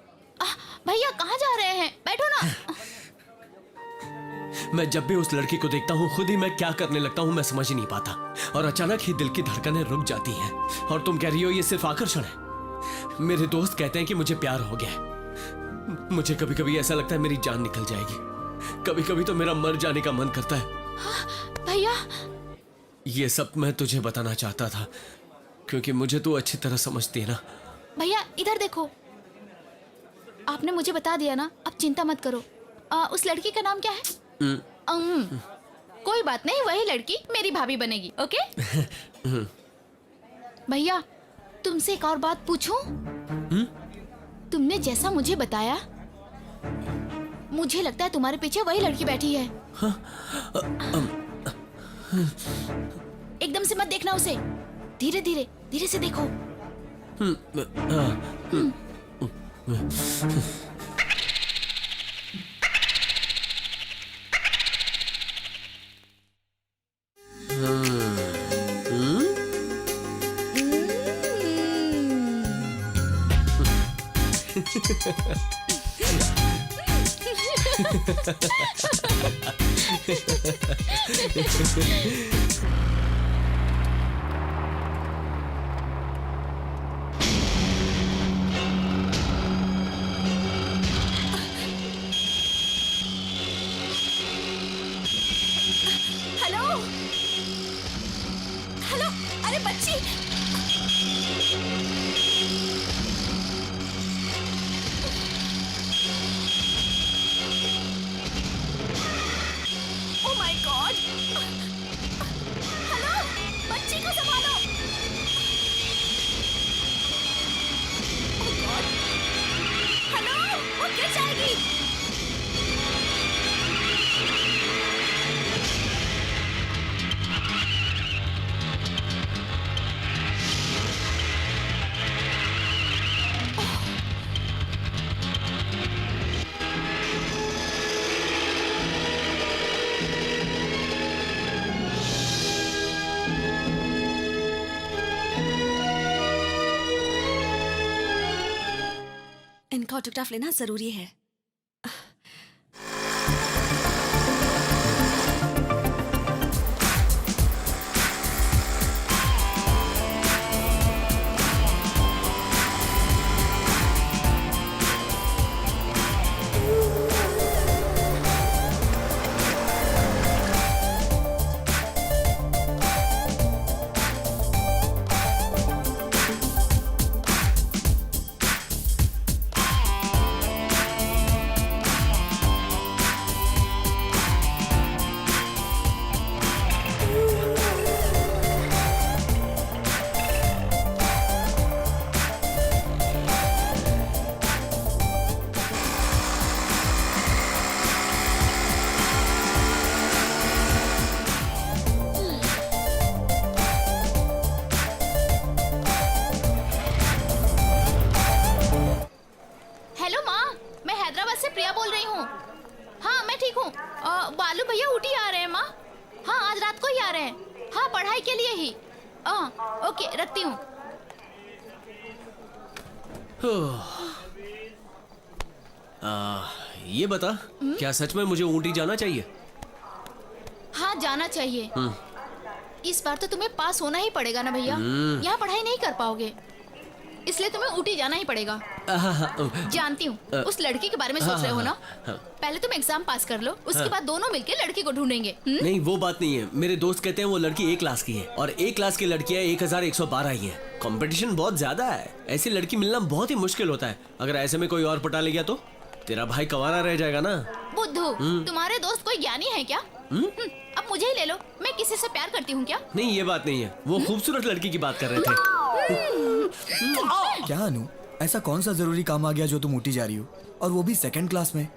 भैया कहाँ जा रहे हैं? बैठो ना। मैं जब भी उस लड़की को देखता हूँ खुद ही मैं क्या करने लगता हूँ मैं समझ ही नहीं पाता, और अचानक ही दिल की धड़कनें रुक जाती हैं। और तुम कह रही हो ये सिर्फ आकर्षण है। मेरे दोस्त कहते हैं कि मुझे प्यार हो गया है। मुझे कभी कभी ऐसा लगता है मेरी जान निकल जाएगी, कभी कभी तो मेरा मर जाने का मन करता है। भैया ये सब मैं तुझे बताना चाहता था क्योंकि मुझे तू अच्छी तरह समझती है ना। भैया इधर देखो, आपने मुझे बता दिया ना, अब चिंता मत करो। उस लड़की का नाम क्या है? कोई बात नहीं, वही लड़की मेरी भाभी बनेगी। ओके? भैया तुमसे एक और बात पूछूं? तुमने जैसा मुझे बताया, मुझे लगता है तुम्हारे पीछे वही लड़की बैठी है। एकदम से मत देखना उसे, धीरे धीरे धीरे से देखो। हेलो हेलो, अरे बच्ची, ओ माय गॉड, हेलो, बच्ची को संभालो। ओ गॉड, हेलो, वो गिर जाएगी। इनका ऑटोग्राफ लेना जरूरी है। बालू भैया ऊटी आ रहे हैं माँ। हाँ आज रात को ही आ रहे हैं। हाँ पढ़ाई के लिए ही। ओके रखती हूँ। ये बता क्या सच में मुझे ऊटी जाना चाहिए? हाँ जाना चाहिए। इस बार तो तुम्हें पास होना ही पड़ेगा ना भैया। यहाँ पढ़ाई नहीं कर पाओगे, इसलिए तुम्हें ऊटी जाना ही पड़ेगा। जानती हूँ उस लड़की के बारे में सोच रहे हो ना। पहले तुम एग्जाम पास कर लो, उसके बाद दोनों मिलकर लड़की को ढूंढेंगे। नहीं वो बात नहीं है। मेरे दोस्त कहते हैं वो लड़की A क्लास की है और A क्लास की लड़कियां 1112 ही है। कंपटीशन बहुत ज्यादा है, ऐसी लड़की मिलना बहुत ही मुश्किल होता है। अगर ऐसे में कोई और पटा ले गया तो तेरा भाई कवारा रह जाएगा ना। बुद्धू तुम्हारे दोस्त कोई ज्ञानी है क्या? अब मुझे ही ले लो, मैं किसी से प्यार करती हूँ क्या? नहीं ये बात नहीं है, वो खूबसूरत लड़की की बात कर रहे थे। क्या अनु, ऐसा कौन सा जरूरी काम आ गया जो तुम ऊटी जा रही हो, और वो भी सेकंड क्लास में?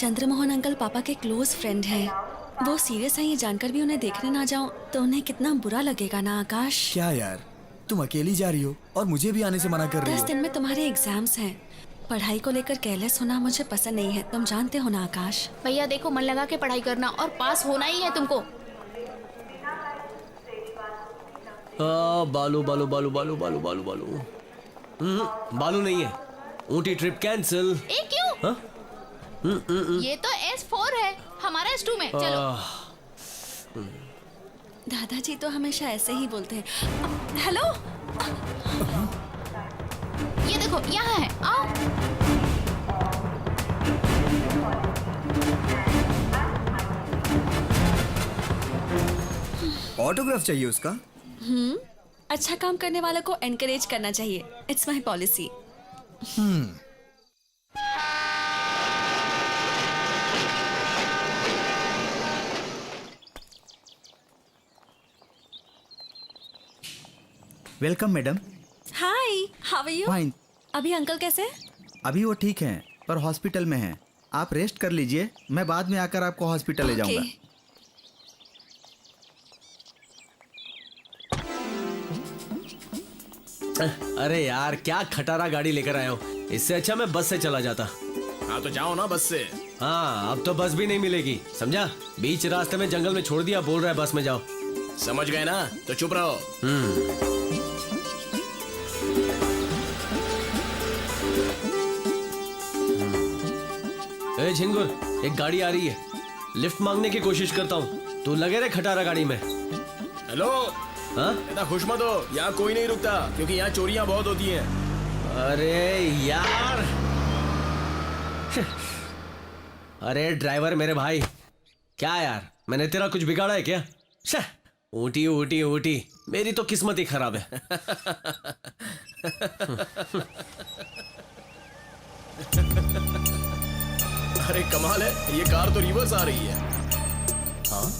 चंद्रमोहन अंकल पापा के क्लोज फ्रेंड हैं। वो सीरियस हैं ये जानकर भी उन्हें देखने ना जाऊं तो उन्हें कितना बुरा लगेगा ना आकाश। क्या यार, तुम अकेली जा रही हो और मुझे भी आने से मना कर रही 10 हो। दिन में तुम्हारे एग्जाम्स हैं। पढ़ाई को लेकर केयरलेस होना मुझे पसंद नहीं है, तुम जानते हो ना आकाश। भैया देखो, मन लगा के पढ़ाई करना और पास होना ही है तुमको। बालू बालू बालू बालू बालू बालू बालू बालू नहीं है। Ooty trip cancel. ए क्यों? ये तो S4 है, हमारा S2 में। चलो। दादाजी तो हमेशा ऐसे ही बोलते हैं। हेलो, ये देखो यहाँ है, आओ। ऑटोग्राफ चाहिए उसका? अच्छा काम करने वालों को एनकरेज करना चाहिए। It's my policy. Welcome madam. Hi, how are you? Fine. अभी अंकल कैसे? अभी वो ठीक हैं पर हॉस्पिटल में हैं। आप रेस्ट कर लीजिए, मैं बाद में आकर आपको हॉस्पिटल ले जाऊंगा। Okay. अरे यार, क्या खटारा गाड़ी लेकर आए हो। इससे अच्छा मैं बस से चला जाता। हाँ तो जाओ ना बस से। हाँ, अब तो बस भी नहीं मिलेगी, समझा? बीच रास्ते में जंगल में छोड़ दिया, बोल रहा है बस में जाओ। समझ गए ना, तो चुप रहो। ए झिंगुर, एक गाड़ी आ रही है, लिफ्ट मांगने की कोशिश करता हूँ, तू लगे रहे खटारा गाड़ी में। हेलो, हाँ? इतना खुश मत हो, यहाँ कोई नहीं रुकता क्योंकि यहाँ चोरियाँ बहुत होती हैं। अरे यार, अरे ड्राइवर मेरे भाई, क्या यार, मैंने तेरा कुछ बिगाड़ा है क्या? ऊटी ऊटी ऊटी, मेरी तो किस्मत ही खराब है। अरे कमाल है, ये कार तो रिवर्स आ रही है। हाँ?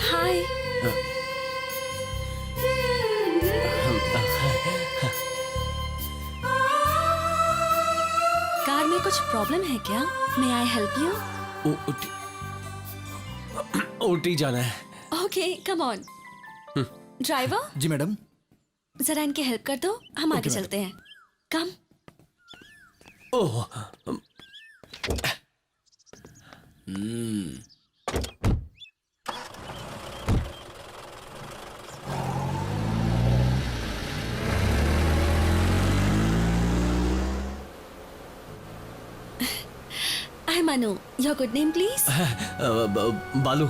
हाय। कार में कुछ प्रॉब्लम है क्या? May I help you? Ooty जाना है। Okay, come on. ड्राइवर, जी मैडम। जरा इनकी हेल्प कर दो, हम आगे चलते हैं। कम। ओह, Hi Manu, your good name please? बालू।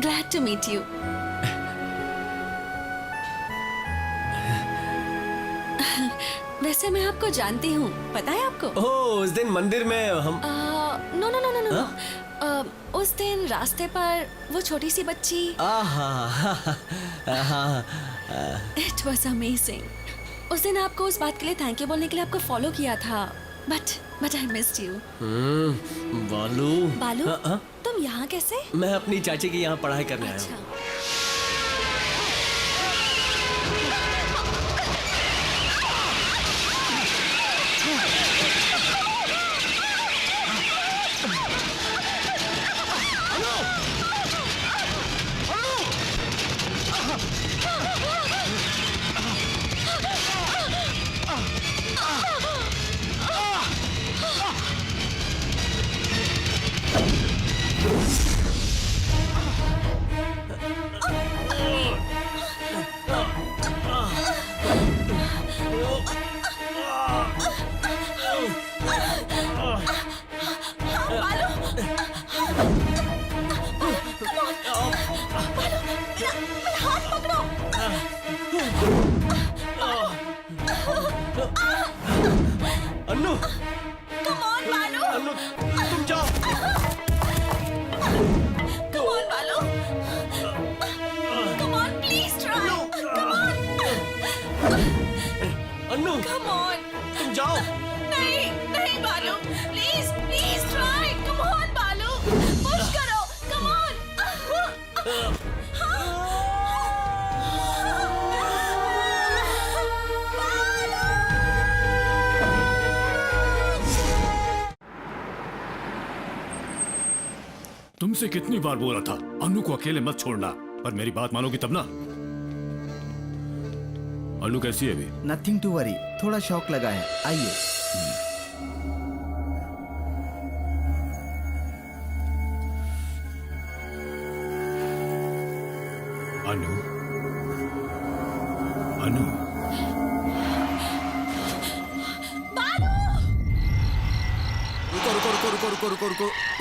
Glad to meet you. वैसे मैं आपको जानती हूँ, पता है आपको? ओह, उस दिन मंदिर में हम no no no no no. उस दिन रास्ते पर वो छोटी सी बच्ची। It was amazing. उस दिन आपको उस बात के लिए थैंक यू बोलने के लिए आपको फॉलो किया था, but I missed you. बालू। बालू, तुम यहाँ कैसे? मैं अपनी चाची की यहाँ पढ़ाई करने आया हूँ। अच्छा। तुमसे कितनी बार बोला था अनु को अकेले मत छोड़ना, पर मेरी बात मानोगी तब ना। अनु कैसी है अभी? नथिंग टू वरी, थोड़ा शौक लगा है। आइए। अनु, अनु,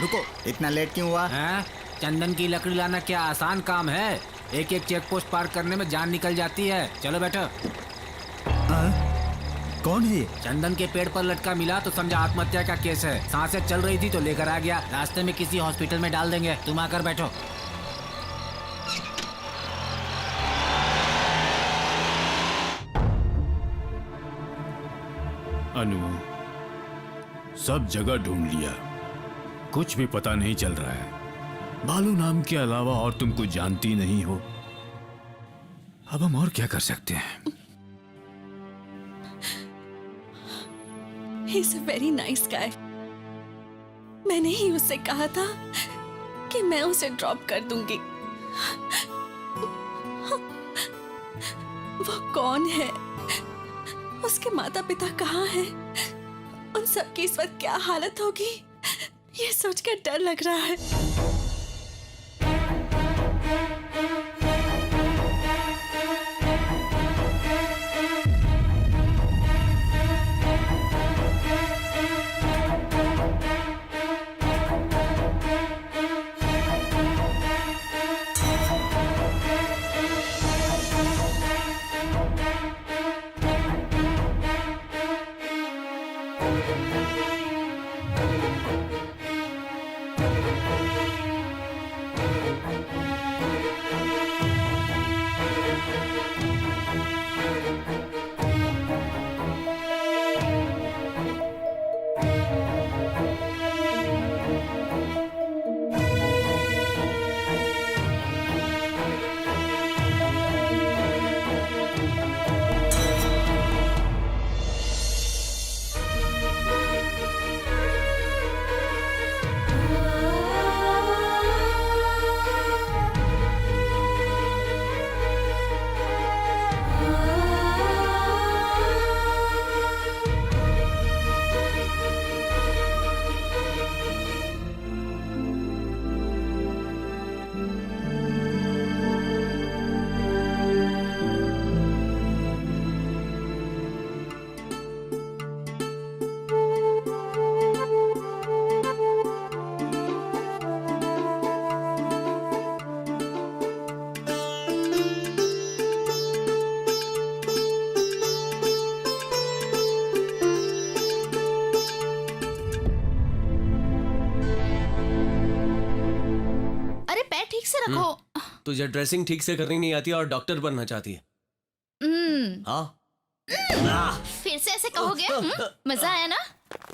रुको, इतना लेट क्यों हुआ? हैं? चंदन की लकड़ी लाना क्या आसान काम है? एक एक चेक पोस्ट पार करने में जान निकल जाती है। चलो बैठो। कौन है ये? चंदन के पेड़ पर लटका मिला तो समझा आत्महत्या का केस है। सांसें चल रही थी तो लेकर आ गया, रास्ते में किसी हॉस्पिटल में डाल देंगे। तुम आकर बैठो। अनु, सब जगह ढूंढ लिया, कुछ भी पता नहीं चल रहा है। बालू नाम के अलावा और तुम कुछ जानती नहीं हो। अब हम और क्या कर सकते हैं? He's a very nice guy. मैंने ही उससे कहा था कि मैं उसे ड्रॉप कर दूंगी। वो कौन है? उसके माता पिता कहाँ हैं? उन सब की इस वक्त क्या हालत होगी? ये सोचकर डर लग रहा है। रखो। तुझे ड्रेसिंग ठीक से करनी नहीं आती और डॉक्टर बनना चाहती है। हाँ फिर से ऐसे कहोगे? मजा आया ना?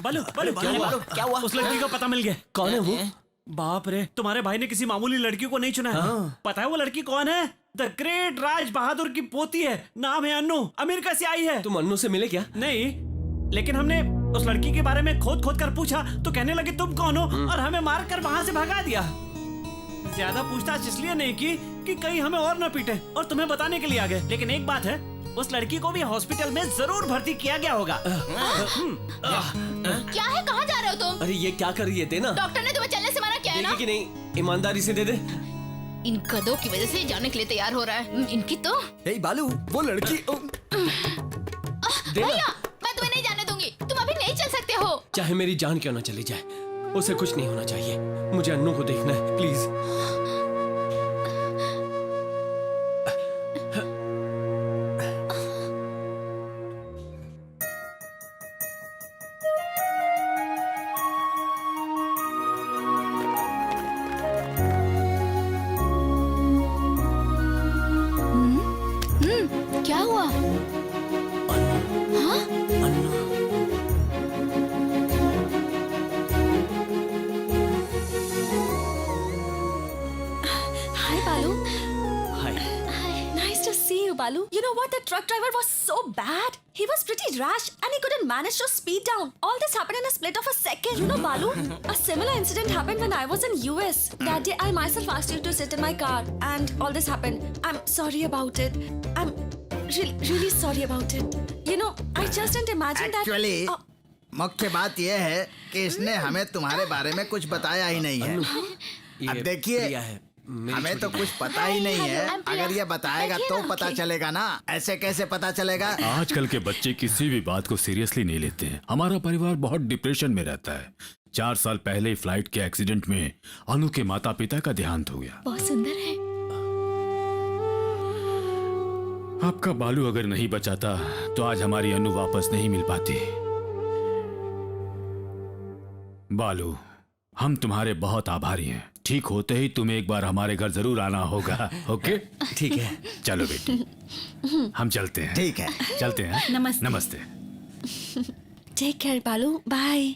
बालू बालू क्या हुआ? उस लड़की का पता मिल गया। कौन है वो? बाप रे, तुम्हारे भाई ने किसी मामूली लड़की को नहीं चुना है। पता है वो लड़की कौन है? द ग्रेट राज बहादुर की पोती है। नाम है अन्नू, अमेरिका से आई है। तुम अन्नू से मिले क्या? नहीं, लेकिन हमने उस लड़की के बारे में खोद खोद कर पूछा तो कहने लगे तुम कौन हो और हमें मार कर वहाँ से भगा दिया। ज्यादा पूछताछ इसलिए नहीं की कि कहीं हमें और न पीटे और तुम्हें बताने के लिए आ गए। लेकिन एक बात है, उस लड़की को भी हॉस्पिटल में जरूर भर्ती किया गया होगा। क्या है, कहाँ जा रहे हो तुम? अरे ये क्या कर रही है? देना। डॉक्टर ने तुम्हें चलने से मना किया है ना? कि नहीं, ईमानदारी से दे दे। इन गधों की वजह से ये जाने के लिए तैयार हो रहा है। इनकी तो हे बालू, वो लड़की भैया, मैं तुम्हें नहीं जाने दूंगी। तुम अभी नहीं चल सकते हो। चाहे मेरी जान क्यों ना चली जाए, उसे कुछ नहीं होना चाहिए। मुझे अन्नू को देखना है, प्लीज। क्या हुआ? हाँ? Balu. You know what? The truck driver was so bad. He was pretty rash and he couldn't manage to speed down. All this happened in a split of a second. You know, Balu, a similar incident happened when I was in US. That day, I myself asked you to sit in my car and all this happened. I'm sorry about it. I'm really sorry about it. You know, I just didn't imagine that... Actually, मुख्य बात यह है कि इसने हमें तुम्हारे बारे में कुछ बताया ही नहीं है। अब देखिए, हमें तो कुछ पता ही नहीं है। अगर ये बताएगा तो पता चलेगा ना, ऐसे कैसे पता चलेगा? आजकल के बच्चे किसी भी बात को सीरियसली नहीं लेते हैं। हमारा परिवार बहुत डिप्रेशन में रहता है। 4 साल पहले फ्लाइट के एक्सीडेंट में अनु के माता पिता का देहांत हो गया। बहुत सुंदर है। आपका बालू अगर नहीं बचाता तो आज हमारी अनु वापस नहीं मिल पाती। बालू, हम तुम्हारे बहुत आभारी हैं। ठीक होते ही तुम्हें एक बार हमारे घर जरूर आना होगा। ओके? ठीक है। चलो बेटी, हम चलते हैं। ठीक है, चलते हैं। नमस्ते। नमस्ते। Take care, Balu. Bye.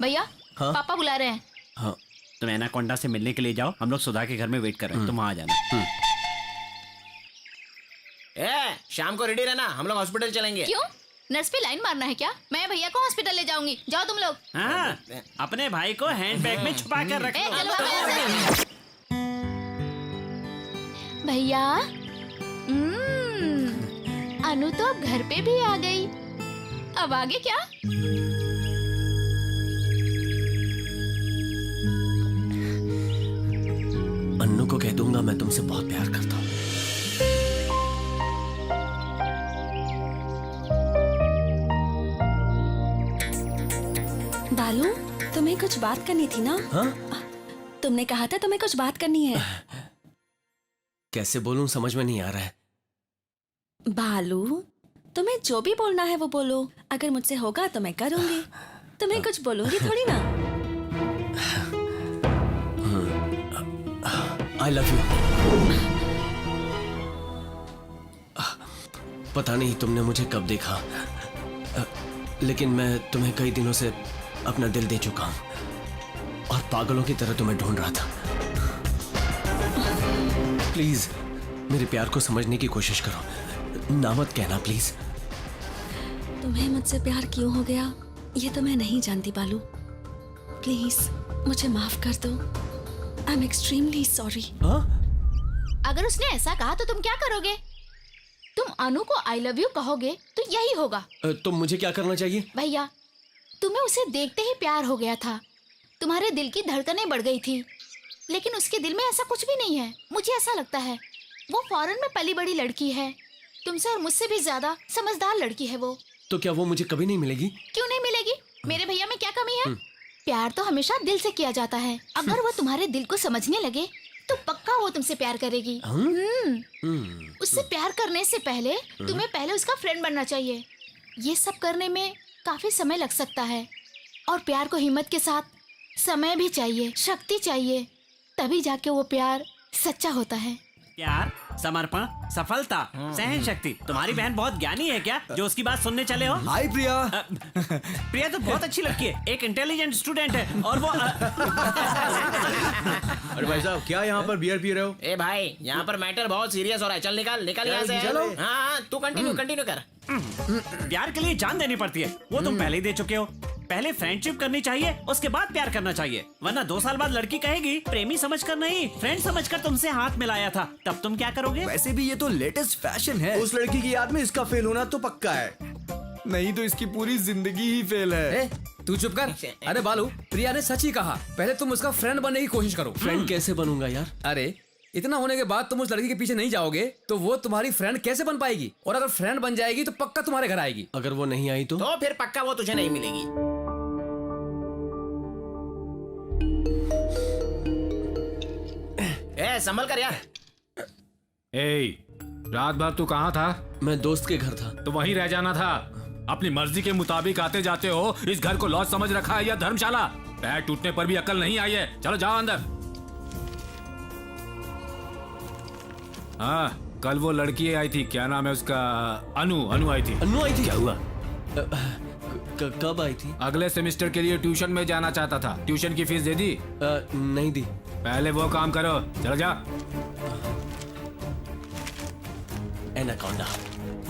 भैया, पापा बुला रहे हैं। हाँ। तुम एनाकोंडा से मिलने के लिए जाओ, हम लोग सुधा के घर में वेट कर रहे हैं, तुम वहां आ जाना। शाम को रेडी रहना, हम लोग हॉस्पिटल चलेंगे। क्यों? नर्स पे लाइन मारना है क्या? मैं भैया को हॉस्पिटल ले जाऊंगी। जाओ तुम लोग। हाँ, अपने भाई को हैंडबैग में छुपा कर रखो। चलो भैया। अनु तो अब घर पे भी आ गई। अब आगे क्या? अन्नू को कह दूंगा मैं तुमसे बहुत प्यार करता हूँ। बालू, तुम्हें कुछ बात करनी थी ना? हाँ? तुमने कहा था तुम्हें कुछ बात करनी है। कैसे बोलूं, समझ में नहीं आ रहा है। बालू, तुम्हें जो भी बोलना है वो बोलो। अगर मुझसे होगा तो मैं करूंगी। तुम्हें कुछ बोलूंगी थोड़ी ना। I love you. पता नहीं तुमने मुझे कब देखा, लेकिन मैं तुम्हें कई दिनों से अपना दिल दे चुका हूं और पागलों की तरह तुम्हें ढूंढ रहा था। प्लीज मेरे प्यार को समझने की कोशिश करो, ना मत कहना प्लीज। तुम्हें मुझसे प्यार क्यों हो गया ये तो मैं नहीं जानती बालू। प्लीज मुझे माफ कर दो। I am extremely sorry. अगर उसने ऐसा कहा तो तुम क्या करोगे? तुम अनु को आई लव यू कहोगे तो यही होगा। तो मुझे क्या करना चाहिए? भैया, तुम्हें उसे देखते ही प्यार हो गया था। तुम्हारे दिल की धड़कनें बढ़ गई थी, लेकिन उसके दिल में ऐसा कुछ भी नहीं है। मुझे ऐसा लगता है वो फॉरेन में पली बड़ी लड़की है। तुमसे और मुझसे भी ज्यादा समझदार लड़की है वो। तो क्या वो मुझे कभी नहीं मिलेगी? क्यों नहीं मिलेगी? मेरे भैया में क्या कमी है? प्यार तो हमेशा दिल से किया जाता है। अगर वो तुम्हारे दिल को समझने लगे तो पक्का वो तुमसे प्यार करेगी। उससे प्यार करने से पहले तुम्हें पहले उसका फ्रेंड बनना चाहिए। ये सब करने में काफी समय लग सकता है, और प्यार को हिम्मत के साथ समय भी चाहिए, शक्ति चाहिए, तभी जाके वो प्यार सच्चा होता है। प्यार, समर्पण, सफलता, सहन शक्ति। तुम्हारी बहन बहुत ज्ञानी है क्या जो उसकी बात सुनने चले हो? हाय प्रिया। प्रिया तो बहुत अच्छी लड़की है, एक इंटेलिजेंट स्टूडेंट है, और वो अरे भाई साहब, क्या यहाँ पर बियर पी रहे हो? ए भाई, यहाँ पर मैटर बहुत सीरियस हो रहा है। चल निकाल यहाँ से। चलो। हाँ, तू कंटिन्यू कर। प्यार के लिए जान देनी पड़ती है, वो तुम पहले ही दे चुके हो। पहले फ्रेंडशिप करनी चाहिए, उसके बाद प्यार करना चाहिए, वरना 2 साल बाद लड़की कहेगी प्रेमी समझकर नहीं, फ्रेंड समझकर तुमसे हाथ मिलाया था। तब तुम क्या करोगे? वैसे भी ये तो लेटेस्ट फैशन है। उस लड़की की याद में इसका फेल होना तो पक्का है। नहीं तो इसकी पूरी जिंदगी ही फेल है। तू चुप कर। अरे बालू, प्रिया ने सच ही कहा। पहले तुम उसका फ्रेंड बनने की कोशिश करो। फ्रेंड कैसे बनूंगा यार? अरे इतना होने के बाद तुम उस लड़की के पीछे नहीं जाओगे तो वो तुम्हारी फ्रेंड कैसे बन पाएगी? और अगर फ्रेंड बन जाएगी तो पक्का तुम्हारे घर आएगी। अगर वो नहीं आई तो फिर पक्का वो तुझे नहीं मिलेगी। संभल कर यार। रात भर तू कहाँ था? मैं दोस्त के घर था। तो वहीं रह जाना था। अपनी मर्जी के मुताबिक आते जाते हो। इस घर को लॉज समझ रखा है या धर्मशाला? पैर टूटने पर भी अकल नहीं आई है। चलो जाओ अंदर। हाँ, कल वो लड़की आई थी, क्या नाम है उसका? अनु आई थी। अनु आई थी? क्या हुआ? कब आई थी? अगले सेमेस्टर के लिए ट्यूशन में जाना चाहता था। ट्यूशन की फीस दे दी? नहीं दी। पहले वो काम करो, चलो जा। एनाकोंडा।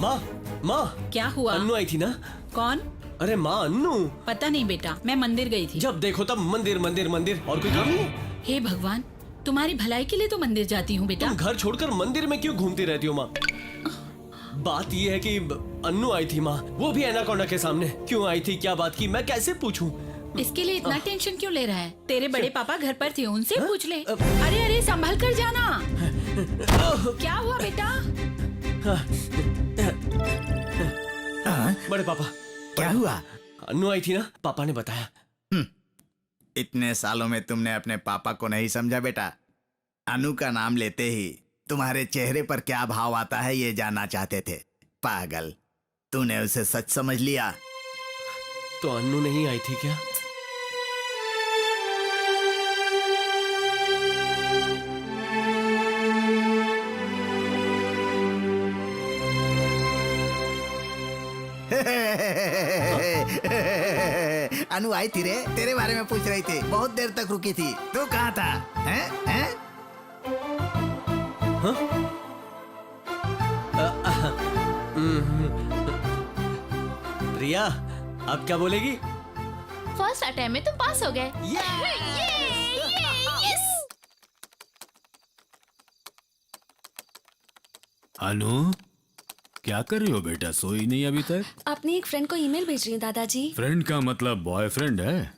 माँ माँ, क्या हुआ? अन्नू आई थी ना? कौन? अरे माँ, अन्नू। पता नहीं बेटा, मैं मंदिर गई थी। जब देखो तब मंदिर मंदिर मंदिर, और कोई काम नहीं है? हे भगवान, तुम्हारी भलाई के लिए तो मंदिर जाती हूँ बेटा। तुम घर छोड़कर मंदिर में क्यों घूमती रहती हो माँ? बात ये है कि अन्नू आई थी माँ, वो भी एनाकोंडा के सामने। क्यों आई थी, क्या बात की, मैं कैसे पूछूं? इसके लिए इतना टेंशन क्यों ले रहा है? तेरे बड़े पापा घर पर थे, उनसे पूछ ले। अरे अरे, संभल कर जाना। क्या हुआ बेटा? बड़े पापा, क्या हुआ? अन्नू आई थी ना, पापा ने बताया। इतने सालों में तुमने अपने पापा को नहीं समझा बेटा। अनु का नाम लेते ही तुम्हारे चेहरे पर क्या भाव आता है ये जानना चाहते थे। पागल, तूने उसे सच समझ लिया। तो अन्नू नहीं आई थी क्या? अनु आई थी रे, तेरे बारे में पूछ रही थी, बहुत देर तक रुकी थी। तू कहाँ था? हैं? हैं? प्रिया, अब क्या बोलेगी? फर्स्ट अटेम्प्ट में तुम पास हो गए। यस। अनु, क्या कर रही हो बेटा? सोई नहीं अभी तक? अपनी एक फ्रेंड को ईमेल भेज रही हूँ दादाजी। फ्रेंड का मतलब बॉयफ्रेंड है?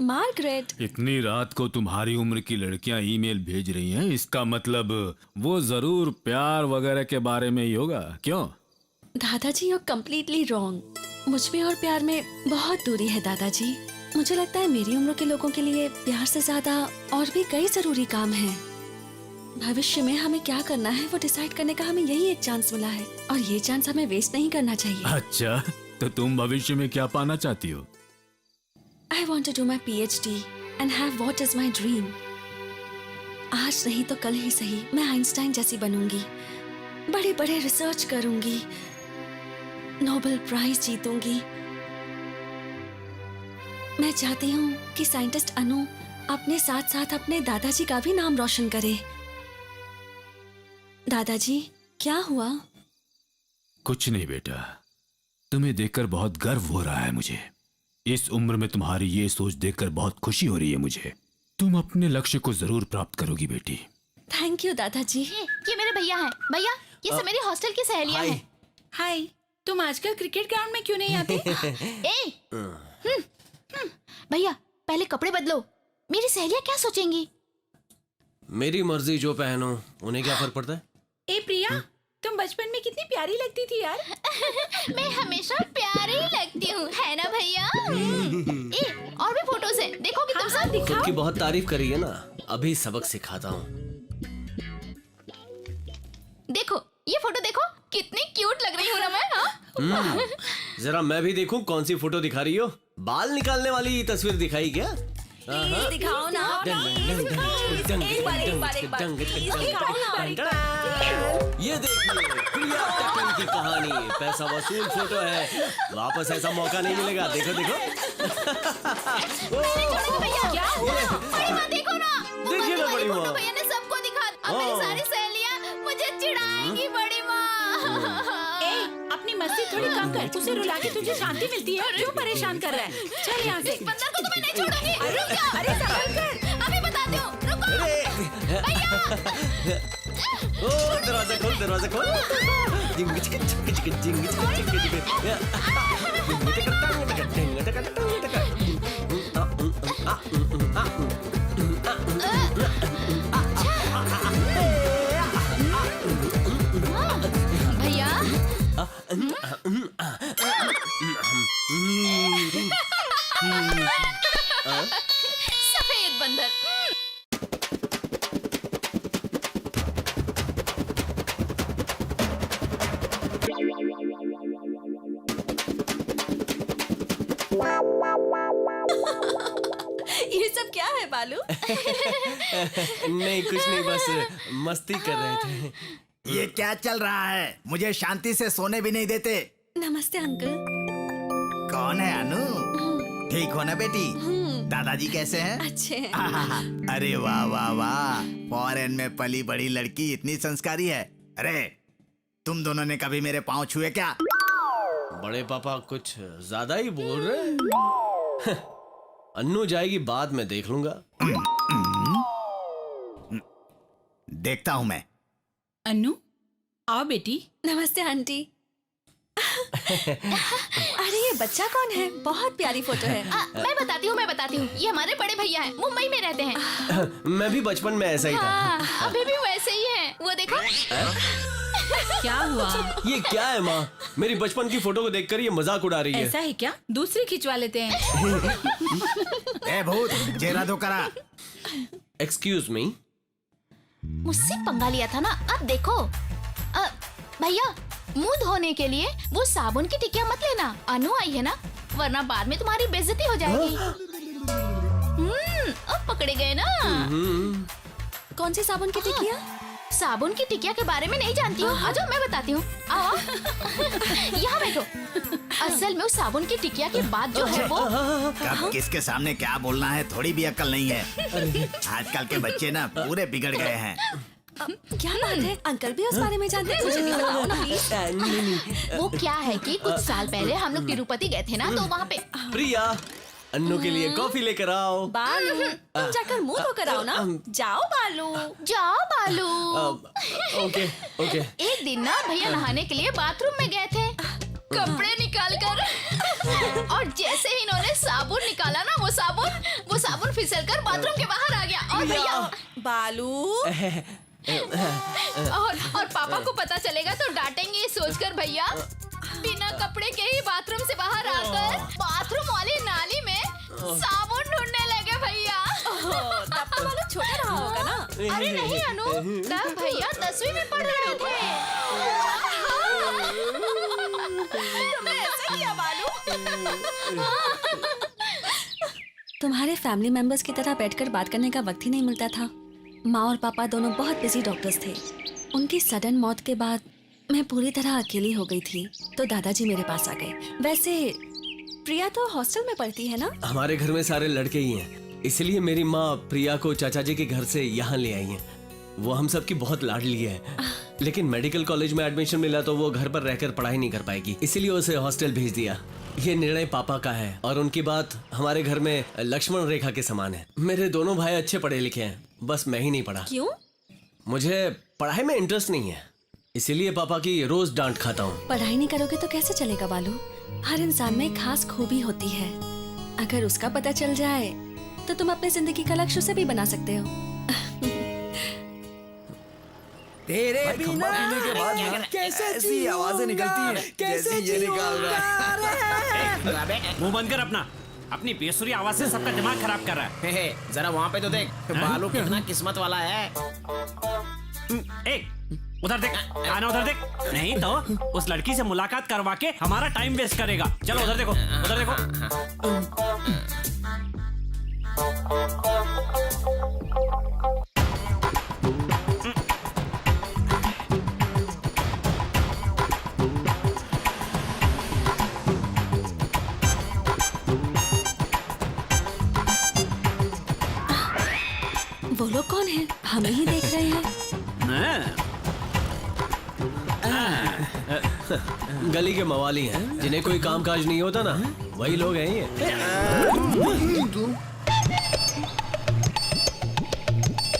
मार्गरेट। इतनी रात को तुम्हारी उम्र की लड़कियां ईमेल भेज रही हैं, इसका मतलब वो जरूर प्यार वगैरह के बारे में ही होगा। क्यों? दादाजी, यू कम्प्लीटली रॉन्ग। मुझ में और प्यार में बहुत दूरी है दादाजी। मुझे लगता है मेरी उम्र के लोगों के लिए प्यार से ज्यादा और भी कई जरूरी काम हैं। भविष्य में हमें क्या करना है वो डिसाइड करने का हमें यही एक चांस मिला है, और ये चांस हमें वेस्ट नहीं करना चाहिए। अच्छा, तो तुम भविष्य में क्या पाना चाहती हो? I want to do my PhD and have what is my dream. आज नहीं तो कल ही सही, मैं आइंस्टाइन जैसी बनूंगी, बड़े बड़े रिसर्च करूंगी, नोबेल प्राइज जीतूंगी। मैं चाहती हूँ कि साइंटिस्ट अनु अपने साथ साथ अपने दादाजी का भी नाम रोशन करे। दादाजी, क्या हुआ? कुछ नहीं बेटा, तुम्हें देखकर बहुत गर्व हो रहा है मुझे। इस उम्र में तुम्हारी ये सोच देखकर बहुत खुशी हो रही है मुझे। तुम अपने लक्ष्य को जरूर प्राप्त करोगी बेटी। थैंक यू दादाजी। ये मेरे भैया हैं। भैया, ये सब मेरी हॉस्टल की सहेलियां हैं। हाय, तुम आजकल क्रिकेट ग्राउंड में क्यों नहीं आते? भैया, पहले कपड़े बदलो। मेरी सहेलियां क्या सोचेंगी? मेरी मर्जी, जो पहनो, उन्हें क्या फर्क पड़ता है? ए प्रिया, तुम बचपन में कितनी प्यारी लगती थी यार। मैं हमेशा प्यारी लगती हूँ, है ना भैया? और भी फोटोज हैं, देखोगे तुम सब? खुद की बहुत तारीफ करी है ना, अभी सबक सिखाता हूँ। देखो, ये फोटो देखो, कितनी क्यूट लग रही हूँ ना मैं। हाँ? जरा मैं भी देखूं कौन सी फोटो दिखा रही हो। बाल निकालने वाली तस्वीर दिखाई क्या? प्लीज दिखाओ ना। ये देखिए, प्रिया कटिंग की कहानी, पैसा वसूल फोटो है। वापस ऐसा मौका नहीं मिलेगा। देखो देखो। क्या हुआ? बड़ी माँ देखो ना। देखिए ना बड़ी माँ। भैया ने सबको दिखा। अब मेरी सारी सहेलियां मुझे चिढ़ाएंगी बड़ी माँ। अपनी मस्ती थोड़ी कम कर, उसे रुला के तुझे शांति मिलती है। क्यों परेशान कर रहा है? चल यहाँ से। इस बंदर को तो मैं नहीं छोड़ूंगी। रुक जाओ। अरे संभल कर। अभी बताती हूँ। रुको। भैया। ओ, दरवाजा खोल, दरवाजा खोल। जिंग चिक चिक चिक जिंग चिक चिक भैया। सफेद बंदर। ये सब क्या है बालू? नहीं, कुछ नहीं, बस मस्ती कर रहे थे। ये क्या चल रहा है? मुझे शांति से सोने भी नहीं देते। नमस्ते अंकल। कौन है अनु? ठीक हो ना बेटी? दादाजी कैसे हैं? अच्छे हैं। अरे वाह वाह वाह, फॉरेन में पली बड़ी लड़की इतनी संस्कारी है। अरे तुम दोनों ने कभी मेरे पाँव छुए क्या? बड़े पापा कुछ ज्यादा ही बोल रहे। अन्नू जाएगी बाद में देख लूंगा। देखता हूँ मैं। अन्नू आओ बेटी। नमस्ते आंटी। अरे ये बच्चा कौन है? बहुत प्यारी फोटो है। मैं बताती हूँ ये हमारे बड़े भैया हैं, मुंबई में रहते हैं। मैं भी बचपन में ऐसा ही था। हाँ, अभी भी वैसे ही हैं। वो देखो। क्या हुआ? ये क्या है माँ? मेरी बचपन की फोटो को देखकर ये मजाक उड़ा रही है। ऐसा है क्या? दूसरी खिंचवा लेते हैं। ए भूत, चेहरा दो करा। Excuse me. मुझसे पंगा लिया था ना, अब देखो। भैया मुंह धोने के लिए वो साबुन की टिकिया मत लेना। अनु आई है ना, वरना बाद में तुम्हारी बेइज्जती हो जाएगी। अब पकड़े गए ना। कौन सी साबुन की टिकिया? साबुन की टिकिया के बारे में नहीं जानती हूँ? आ जाओ मैं बताती हूँ। आओ यहाँ बैठो। असल में उस साबुन की टिकिया की बात जो है वो कब किसके सामने क्या बोलना है थोड़ी भी अक्ल नहीं है। आजकल के बच्चे ना पूरे बिगड़ गए हैं। क्या बात है? अंकल भी उस बारे में जानते हैं? मुझे भी बताओ ना प्लीज। वो क्या है कि कुछ साल पहले हम लोग तिरुपति गए थे ना, तो वहाँ पे प्रिया, अन्नू के लिए कॉफी लेकर आओ। बालू तुम जाकर मुंह धोकर आओ ना। जाओ बालू। जाओ बालू। Okay okay. एक दिन ना भैया नहाने के लिए बाथरूम में गए थे, कपड़े निकाल कर, और जैसे ही इन्होंने साबुन निकाला ना, वो साबुन फिसल कर बाथरूम के बाहर आ गया। और भैया बालू और पापा को पता चलेगा तो डांटेंगे, ये सोचकर भैया बिना कपड़े के ही बाथरूम से बाहर आकर बाथरूम वाली नाली में साबुन ढूंढने लगे भैया। तब तो बालू छोटा रहा होगा ना। अरे नहीं अनु, तब भैया 10वीं में पढ़ रहे थे। तुमने ऐसा किया बालू? तुम्हारे फैमिली मेंबर्स की तरह बैठकर बात करने का वक्त ही नहीं मिलता था। माँ और पापा दोनों बहुत बिजी डॉक्टर्स थे। उनकी सडन मौत के बाद मैं पूरी तरह अकेली हो गई थी, तो दादाजी मेरे पास आ गए। वैसे प्रिया तो हॉस्टल में पढ़ती है ना? हमारे घर में सारे लड़के ही हैं, इसलिए मेरी माँ प्रिया को चाचा जी के घर से यहाँ ले आई हैं। वो हम सब की बहुत लाडली है, लेकिन मेडिकल कॉलेज में एडमिशन मिला तो वो घर पर रहकर पढ़ाई नहीं कर पाएगी, इसीलिए उसे हॉस्टल भेज दिया। ये निर्णय पापा का है और उनकी बात हमारे घर में लक्ष्मण रेखा के समान है। मेरे दोनों भाई अच्छे पढ़े लिखे हैं, बस मैं ही नहीं पढ़ा। क्यों? मुझे पढ़ाई में इंटरेस्ट नहीं है, इसीलिए पापा की रोज डांट खाता हूँ। पढ़ाई नहीं करोगे तो कैसे चलेगा बालू? हर इंसान में एक खास खूबी होती है, अगर उसका पता चल जाए तो तुम अपनी जिंदगी का लक्ष्य उसे भी बना सकते हो। तेरे बिना के बाद ना कैसे ऐसी आवाजें निकलती हैं जैसे ये निकाल रहा है। मुंह बंद कर अपना। अपनी बेसुरी आवाज से सबका दिमाग खराब कर रहा है। जरा वहाँ पे तो देख, बालू कितना किस्मत वाला है। एक उधर देख, आना उधर देख। नहीं तो उस लड़की से मुलाकात करवा के हमारा टाइम वेस्ट करेगा। चलो उधर देखो, उधर देखो। वो लोग कौन है? हमें ही देख रहे हैं। गली के मवाली हैं, जिन्हें कोई काम काज नहीं होता ना, वही लोग हैं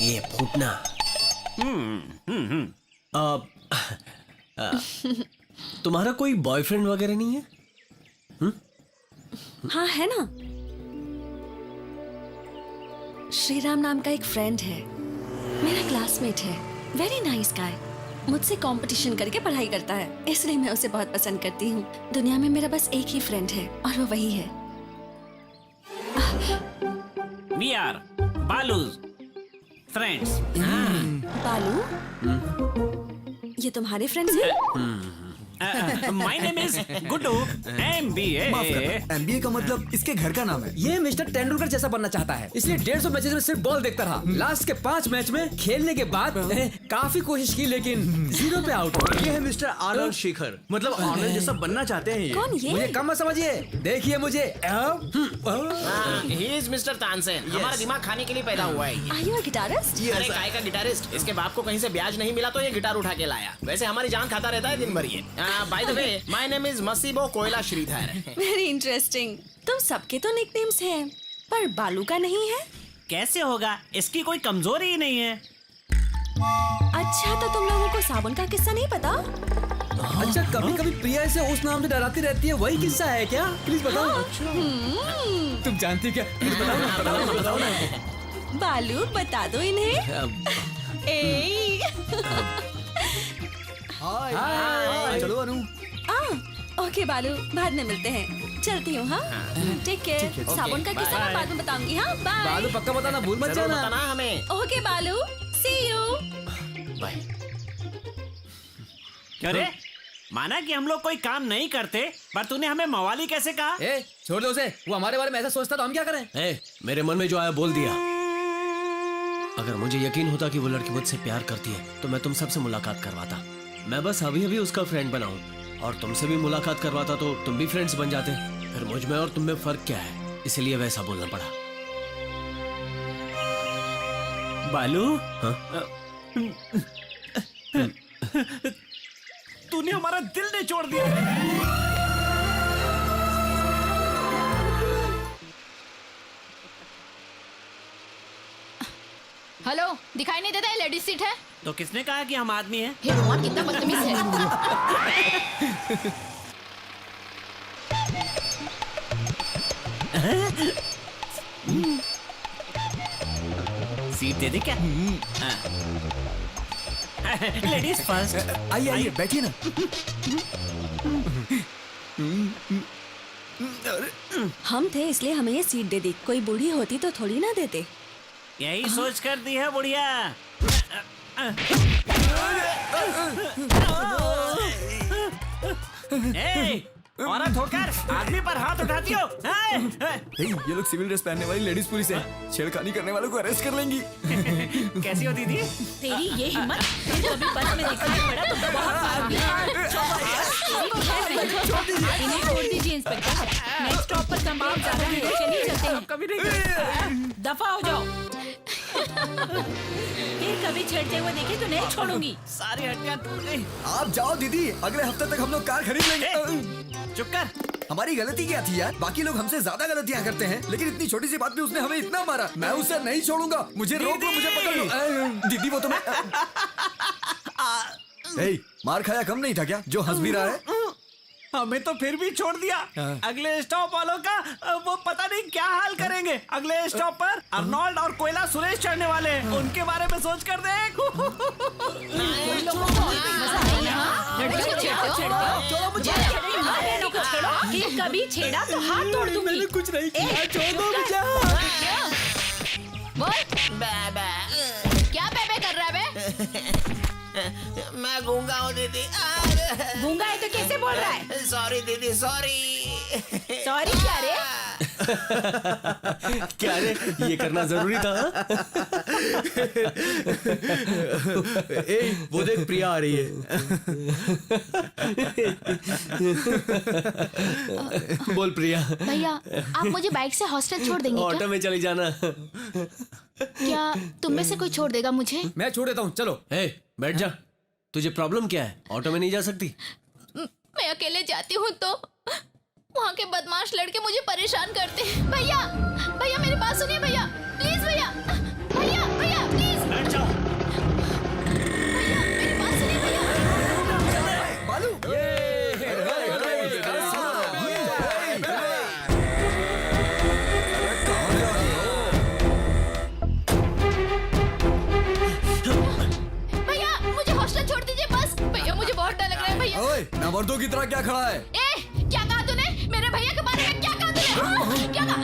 ये फूटना। तुम्हारा कोई बॉयफ्रेंड वगैरह नहीं है? हाँ है ना, श्रीराम नाम का एक फ्रेंड है, मेरा क्लासमेट है, वेरी नाइस गाय। मुझसे कंपटीशन करके पढ़ाई करता है, इसलिए मैं उसे बहुत पसंद करती हूँ। दुनिया में मेरा बस एक ही फ्रेंड है और वो वही है। We are Balu's friends. बालू, ये तुम्हारे फ्रेंड्स हैं? My name is Guddu MBA। माफ करना, MBA का मतलब इसके घर का नाम है। ये मिस्टर तेंदुलकर जैसा बनना चाहता है, इसलिए 150 मैचेस में सिर्फ बॉल देखता रहा। लास्ट के 5 मैच में खेलने के बाद काफी कोशिश की लेकिन 0 पे आउट हो। ये है मिस्टर आर्नल्ड शेखर, मतलब आर्नल्ड जैसा बनना चाहते हैं ये। कौन ये? मुझे कम मत समझिए, देखिए मुझे ही इज मिस्टर तानसेन। हमारा दिमाग खाने के लिए पैदा हुआ है। Are you a guitarist? अरे काय का गिटारिस्ट, इसके बाप को कहीं से ब्याज नहीं मिला तो ये गिटार उठा के लाया। वैसे हमारी जान खाता रहता है दिन भर ये। By the way, my name is मसीबो कोयला श्रीधर। Very interesting. तुम सबके तो निकनेम्स हैं, पर बालू का नहीं है। कैसे होगा, इसकी कोई कमजोरी ही नहीं है। अच्छा, तो तुम लोगों को साबुन का किस्सा नहीं पता? अच्छा, कभी कभी प्रिया इसे उस नाम से डराती रहती है, वही किस्सा है क्या? प्लीज बताओ। तुम जानती क्या? प्लीज बताओ ना। बालू बता दो इन्हें। ए हाय, चलो अनु। ओके बालू, बाद में मिलते हैं। चलती हूँ। हाँ, टेक केयर। साबुन का किस्सा मैं बाद में बताऊंगी। हाँ, बाय। बालू पक्का बताना, भूल मत जरूर जाना। बताना हमें। ओके बालू, सी यू। बाय। अरे माना कि हम लोग कोई काम नहीं करते, पर तूने हमें मवाली कैसे कहा? ए, छोड़ दो उसे, वो हमारे बारे में ऐसा सोचता तो हम क्या करें? मेरे मन में जो आया बोल दिया। अगर मुझे यकीन होता कि वो लड़की मुझसे प्यार करती है तो मैं तुम सबसे मुलाकात करवाता। मैं बस अभी अभी उसका फ्रेंड बनाऊं और तुमसे भी मुलाकात करवाता तो तुम भी फ्रेंड्स बन जाते। फिर मुझ में और तुम में फर्क क्या है, इसलिए वैसा बोलना पड़ा। बालू, हाँ? तूने हमारा दिल निचोड़ दिया। हेलो, दिखाई नहीं देता है लेडीज सीट है? तो किसने कहा कि हम आदमी हैं? हे भगवान, कितना बदतमीज है। सीट दे दे क्या? Ladies first. आइए आइए, बैठिए ना। हम थे इसलिए हमें ये सीट दे दी। कोई बूढ़ी होती तो थोड़ी ना देते। यही सोच कर दी है बुढ़िया। औरत होकर आदमी पर हाथ उठाती हो? ये लोग सिविल ड्रेस पहनने वाली लेडीज पुलिस है, छेड़खानी करने वालों को अरेस्ट कर लेंगी। कैसी हो दीदी? तेरी ये हिम्मत, कभी बस में दिखाई पड़ा तो बहुत मारूंगी। इन्हें छोड़ दीजिए इंस्पेक्टर। नेक्स्ट स्टॉप पर तमाम ज्यादा है, चलिए चलते हैं। कभी नहीं। दफा हो जाओ। फिर कभी छेड़ते हुए देखे तो नहीं छोड़ूंगी। सारी हड्डियां टूट गई। आप जाओ दीदी, अगले हफ्ते तक हम लोग कार खरीद लेंगे। चुप कर। हमारी गलती क्या थी यार? बाकी लोग हमसे ज्यादा गलतियां करते हैं, लेकिन इतनी छोटी सी बात पे उसने हमें इतना मारा। मैं उसे नहीं छोड़ूंगा। मुझे रोक लो, मुझे पकड़ लो। दीदी वो तो मैं मार खाया कम नहीं था क्या जो हंस भी रहा है? हमें तो फिर भी छोड़ दिया। अगले स्टॉप वालों का वो पता नहीं क्या हाल करेंगे। अगले स्टॉप पर अर्नोल्ड और कोयला सुरेश चढ़ने वाले हैं। उनके बारे में सोच कर देख। कभी छेड़ा तो हाथ तोड़ दूंगी। मैंने कुछ नहीं किया, छोड़ दो मुझे। बोल, क्या बे कर रहा है बे? मैं गूंगा हूँ दीदी। गूंगा है तो कैसे बोल रहा है? सॉरी दीदी, सॉरी। सॉरी क्या रे? क्या रे, ये करना जरूरी था? वो देख प्रिया आ रही है। बोल प्रिया। भैया, आप मुझे बाइक से हॉस्टल छोड़ देंगे ऑटो क्या? में चली जाना। क्या तुम में से कोई छोड़ देगा मुझे? मैं छोड़ देता हूँ, चलो। बैठ जा। तुझे प्रॉब्लम क्या है? ऑटो में नहीं जा सकती? मैं अकेले जाती हूँ तो वहाँ के बदमाश लड़के मुझे परेशान करते हैं। भैया, भैया मेरी बात सुनिए भैया, प्लीज भैया, भैया भैया प्लीज। बैठ जाओ। भैया मेरी बात सुनिए भैया। बालू, भैया मुझे हॉस्टल छोड़ दीजिए बस। भैया मुझे बहुत डर लग रहा है भैया। ओए, नवरदों की तरह क्या खड़ा है? क्या कहा तूने? मेरे भैया के बारे में क्या कहा तूने? क्या कहा?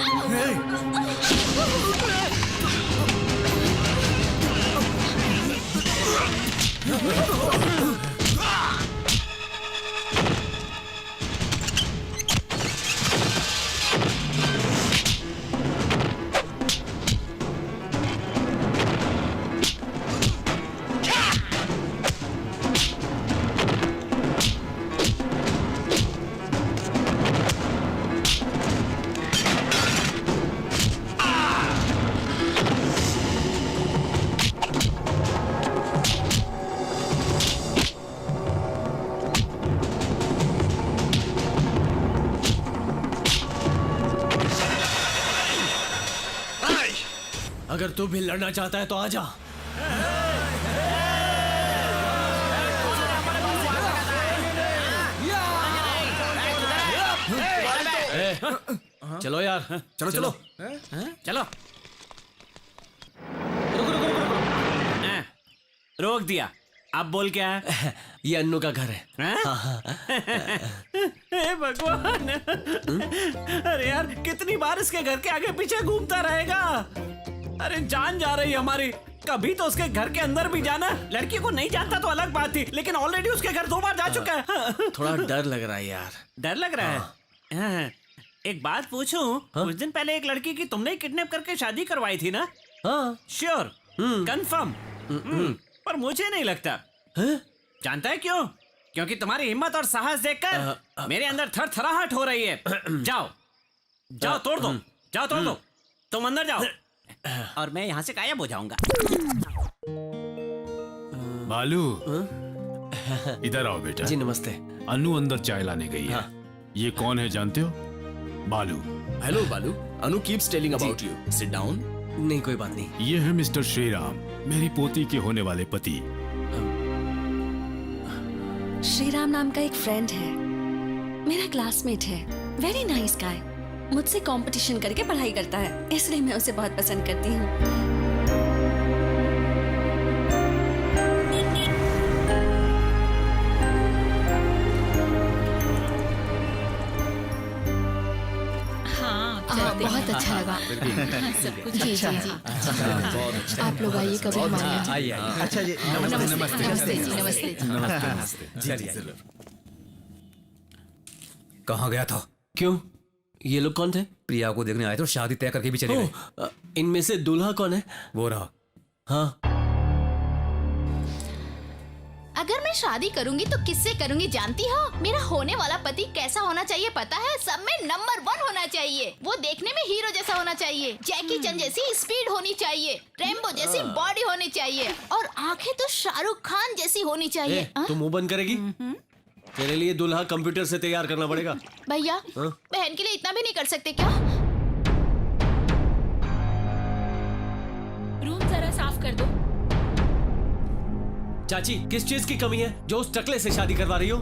अगर तू भी लड़ना चाहता है तो आजा। चलो यार, चलो चलो। चलो। रोक दिया। अब बोल क्या है? ये अन्नू का घर है। हे भगवान! अरे यार, कितनी बार इसके घर के आगे पीछे घूमता रहेगा? अरे जान जा रही हमारी। कभी तो उसके घर के अंदर भी जाना। लड़की को नहीं जानता तो अलग बात थी, लेकिन ऑलरेडी उसके घर 2 बार जा चुका है। थोड़ा डर लग रहा है यार। डर लग रहा है? हाँ। एक बात पूछूं? कुछ दिन पहले एक लड़की की तुमने किडनैप करके शादी करवाई थी ना? हाँ। श्योर? कंफर्म? पर मुझे नहीं लगता। जानता है क्यों? क्योंकि तुम्हारी हिम्मत और साहस देखकर मेरे अंदर थरथराहट हो रही है। जाओ जाओ, तोड़ दो। जाओ तोड़ दो। तुम अंदर जाओ और मैं यहाँ से गायब हो जाऊंगा। बालू, इधर आओ बेटा। जी नमस्ते। अनु अंदर चाय लाने गई है। ये कौन है जानते हो? Balu. Hello Balu, Anu keeps telling about you. Sit down. नहीं, कोई बात नहीं। ये है मिस्टर श्रीराम, मेरी पोती के होने वाले पति। श्रीराम नाम का एक फ्रेंड है, मेरा क्लासमेट है। Very nice guy. मुझसे कंपटीशन करके पढ़ाई करता है, इसलिए मैं उसे बहुत पसंद करती हूँ। बहुत अच्छा लगा। जी जी जी। आप लोग आइए कभी हमारे यहाँ। आइए। अच्छा जी, नमस्ते नमस्ते जी। नमस्ते जी। नमस्ते। कहाँ गया था? क्यों? ये लोग कौन थे? प्रिया को देखने आए थे और शादी तय करके भी चले गए। इनमें से दूल्हा कौन है? वो रहा। हाँ। अगर मैं शादी करूंगी तो किससे करूंगी जानती हो? मेरा होने वाला पति कैसा होना चाहिए पता है? सब में नंबर 1 होना चाहिए। वो देखने में हीरो जैसा होना चाहिए, जैकी चैन जैसी स्पीड होनी चाहिए, रेम्बो जैसी बॉडी होनी चाहिए और आंखें तो शाहरुख खान जैसी होनी चाहिए। तू मुंह बंद करेगी? तेरे लिए दूल्हा कंप्यूटर से तैयार करना पड़ेगा। भैया, बहन के लिए इतना भी नहीं कर सकते क्या? रूम जरा साफ कर दो। चाची, किस चीज की कमी है जो उस टकले से शादी करवा रही हो?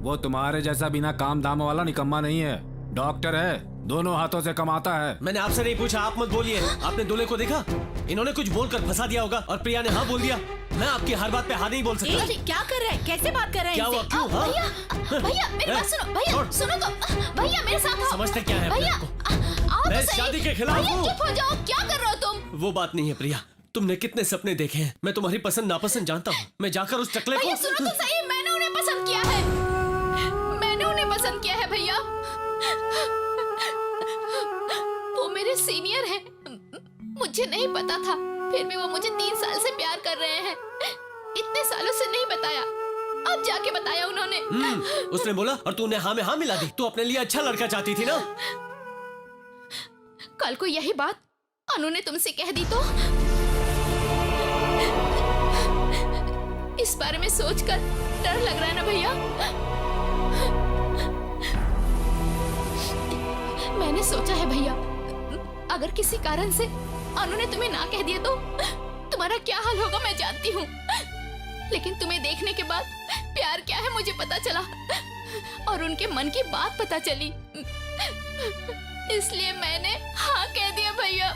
वो तुम्हारे जैसा बिना काम दाम वाला निकम्मा नहीं है। डॉक्टर है, दोनों हाथों से कमाता है। मैंने आपसे नहीं पूछा, आप मत बोलिए। आपने दूल्हे को देखा? इन्होंने कुछ बोलकर फंसा दिया होगा और प्रिया ने हाँ बोल दिया। मैं आपकी हर बात पे हाँ नहीं बोल सकता। क्या कर रहे हैं? कैसे बात कर रहे हैं? क्या हुआ? क्यों? हाँ? भैया भैया मेरी बात सुनो। भैया सुनो तो। भैया मेरे साथ आओ। समझते क्या है? भैया आओ तो मैं सही। शादी के खिलाफ भैया हूँ। चुप हो जाओ। क्या कर रहे हो तुम? वो बात नहीं है प्रिया। तुमने कितने सपने देखे हैं, मैं तुम्हारी पसंद नापसंद जानता हूँ। मैं जाकर उस टकले भैया को। सुनो तो सही। मैंने उन्हें पसंद किया है। मैंने उन्हें पसंद किया है भैया। वो मेरे सीनियर हैं। मुझे नहीं पता था, फिर भी वो मुझे 3 साल से प्यार कर रहे हैं। इतने सालों से नहीं बताया, अब जाके बताया उन्होंने। उसने बोला और तूने हाँ में हाँ मिला दी। तू अपने लिए अच्छा लड़का चाहती थी ना? कल को यही बात अनु ने तुमसे कह दी तो? इस बारे में सोचकर डर लग रहा है ना भैया? मैंने सोचा है भैया, अगर किसी कारण से अनु ने तुम्हें ना कह दिया तो तुम्हारा क्या हाल होगा मैं जानती हूँ। लेकिन तुम्हें देखने के बाद प्यार क्या है मुझे पता चला और उनके मन की बात पता चली। इसलिए मैंने हाँ कह दिया भैया।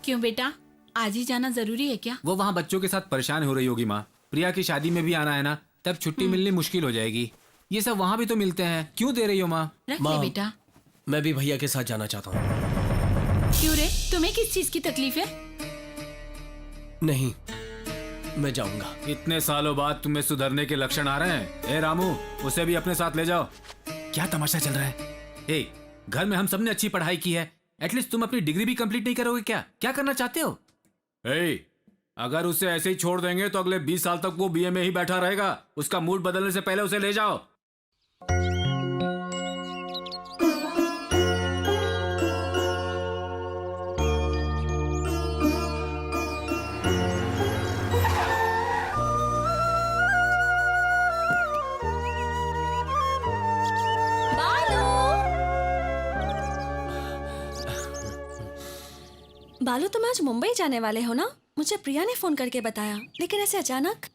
क्यों बेटा, आज ही जाना जरूरी है क्या? वो वहाँ बच्चों के साथ परेशान हो रही होगी माँ। प्रिया की शादी में भी आना है ना, तब छुट्टी मिलनी मुश्किल हो जाएगी। ये सब वहाँ भी तो मिलते हैं, क्यों दे रही हो माँ? रख ले बेटा। मैं भी भैया के साथ जाना चाहता हूँ। क्यों रे, तुम्हें किस चीज की तकलीफ है? नहीं, मैं जाऊंगा। इतने सालों बाद तुम्हें सुधरने के लक्षण आ रहे हैं। ए रामू, उसे भी अपने साथ ले जाओ। क्या तमाशा चल रहा है? ए, घर में हम सबने अच्छी पढ़ाई की है, एटलीस्ट तुम अपनी डिग्री भी कंप्लीट नहीं करोगे क्या? क्या करना चाहते हो? ए, अगर उसे ऐसे ही छोड़ देंगे तो अगले 20 साल तक वो बीए में ही बैठा रहेगा। उसका मूड बदलने से पहले उसे ले जाओ। बालू तुम आज मुंबई जाने वाले हो ना? मुझे प्रिया ने फोन करके बताया, लेकिन ऐसे अचानक।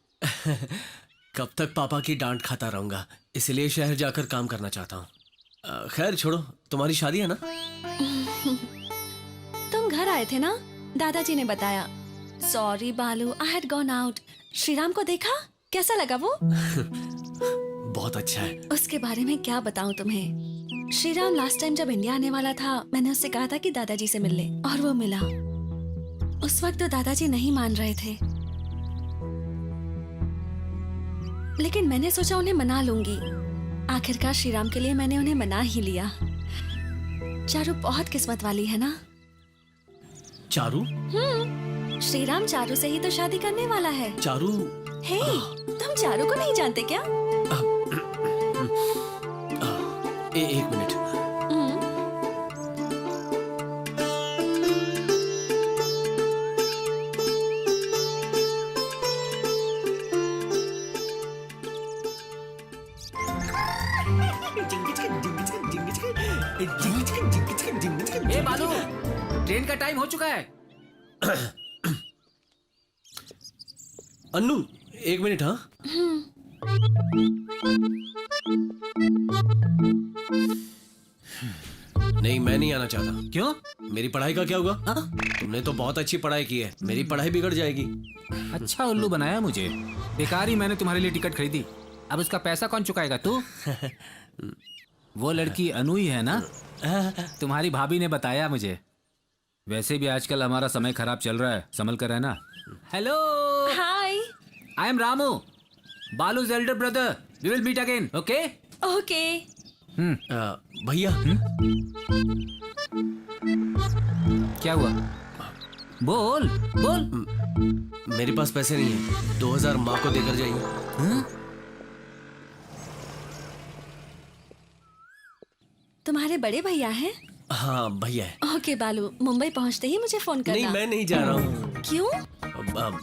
कब तक पापा की डांट खाता रहूंगा, इसलिए शहर जाकर काम करना चाहता हूँ। खैर छोड़ो, तुम्हारी शादी है ना? तुम घर आए थे ना? दादाजी ने बताया। सॉरी बालू, I had gone out. Shriram को देखा? कैसा लगा वो? बहुत अच्छा है। उसके बारे में क्या बताऊं तुम्हें। श्रीराम लास्ट टाइम जब इंडिया आने वाला था, मैंने उससे कहा था कि दादाजी से मिल ले, और वो मिला। उस वक्त तो दादाजी नहीं मान रहे थे, लेकिन मैंने सोचा उन्हें मना लूंगी। आखिरकार श्रीराम के लिए मैंने उन्हें मना ही लिया। चारू बहुत किस्मत वाली है ना? चारू? श्रीराम चारू से ही तो शादी करने वाला है। चारू? हे, तुम चारू को नहीं जानते क्या? एक मिनट। ए बालू, ट्रेन का टाइम हो चुका है। अन्नू, एक मिनट। हाँ, नहीं मैं नहीं आना चाहता। क्यों? मेरी पढ़ाई का क्या होगा? तुमने तो बहुत अच्छी पढ़ाई की है, मेरी पढ़ाई बिगड़ जाएगी। अच्छा उल्लू बनाया मुझे। बेकार ही मैंने तुम्हारे लिए टिकट खरीदी। अब उसका पैसा कौन चुकाएगा? तू? वो लड़की अनु ही है ना? तुम्हारी भाभी ने बताया मुझे। वैसे भी आजकल हमारा समय खराब चल रहा है, संभल कर रहना। Hello, hi. I am Ramu, Balu's elder brother. We will meet again, okay? Okay. भैया, क्या हुआ? बोल बोल। मेरे पास पैसे नहीं है, 2000 माँ को देकर जाइए। तुम्हारे बड़े भैया हैं? हाँ भैया है। ओके बालू, मुंबई पहुंचते ही मुझे फोन करना। नहीं मैं नहीं जा रहा हूँ। क्यों?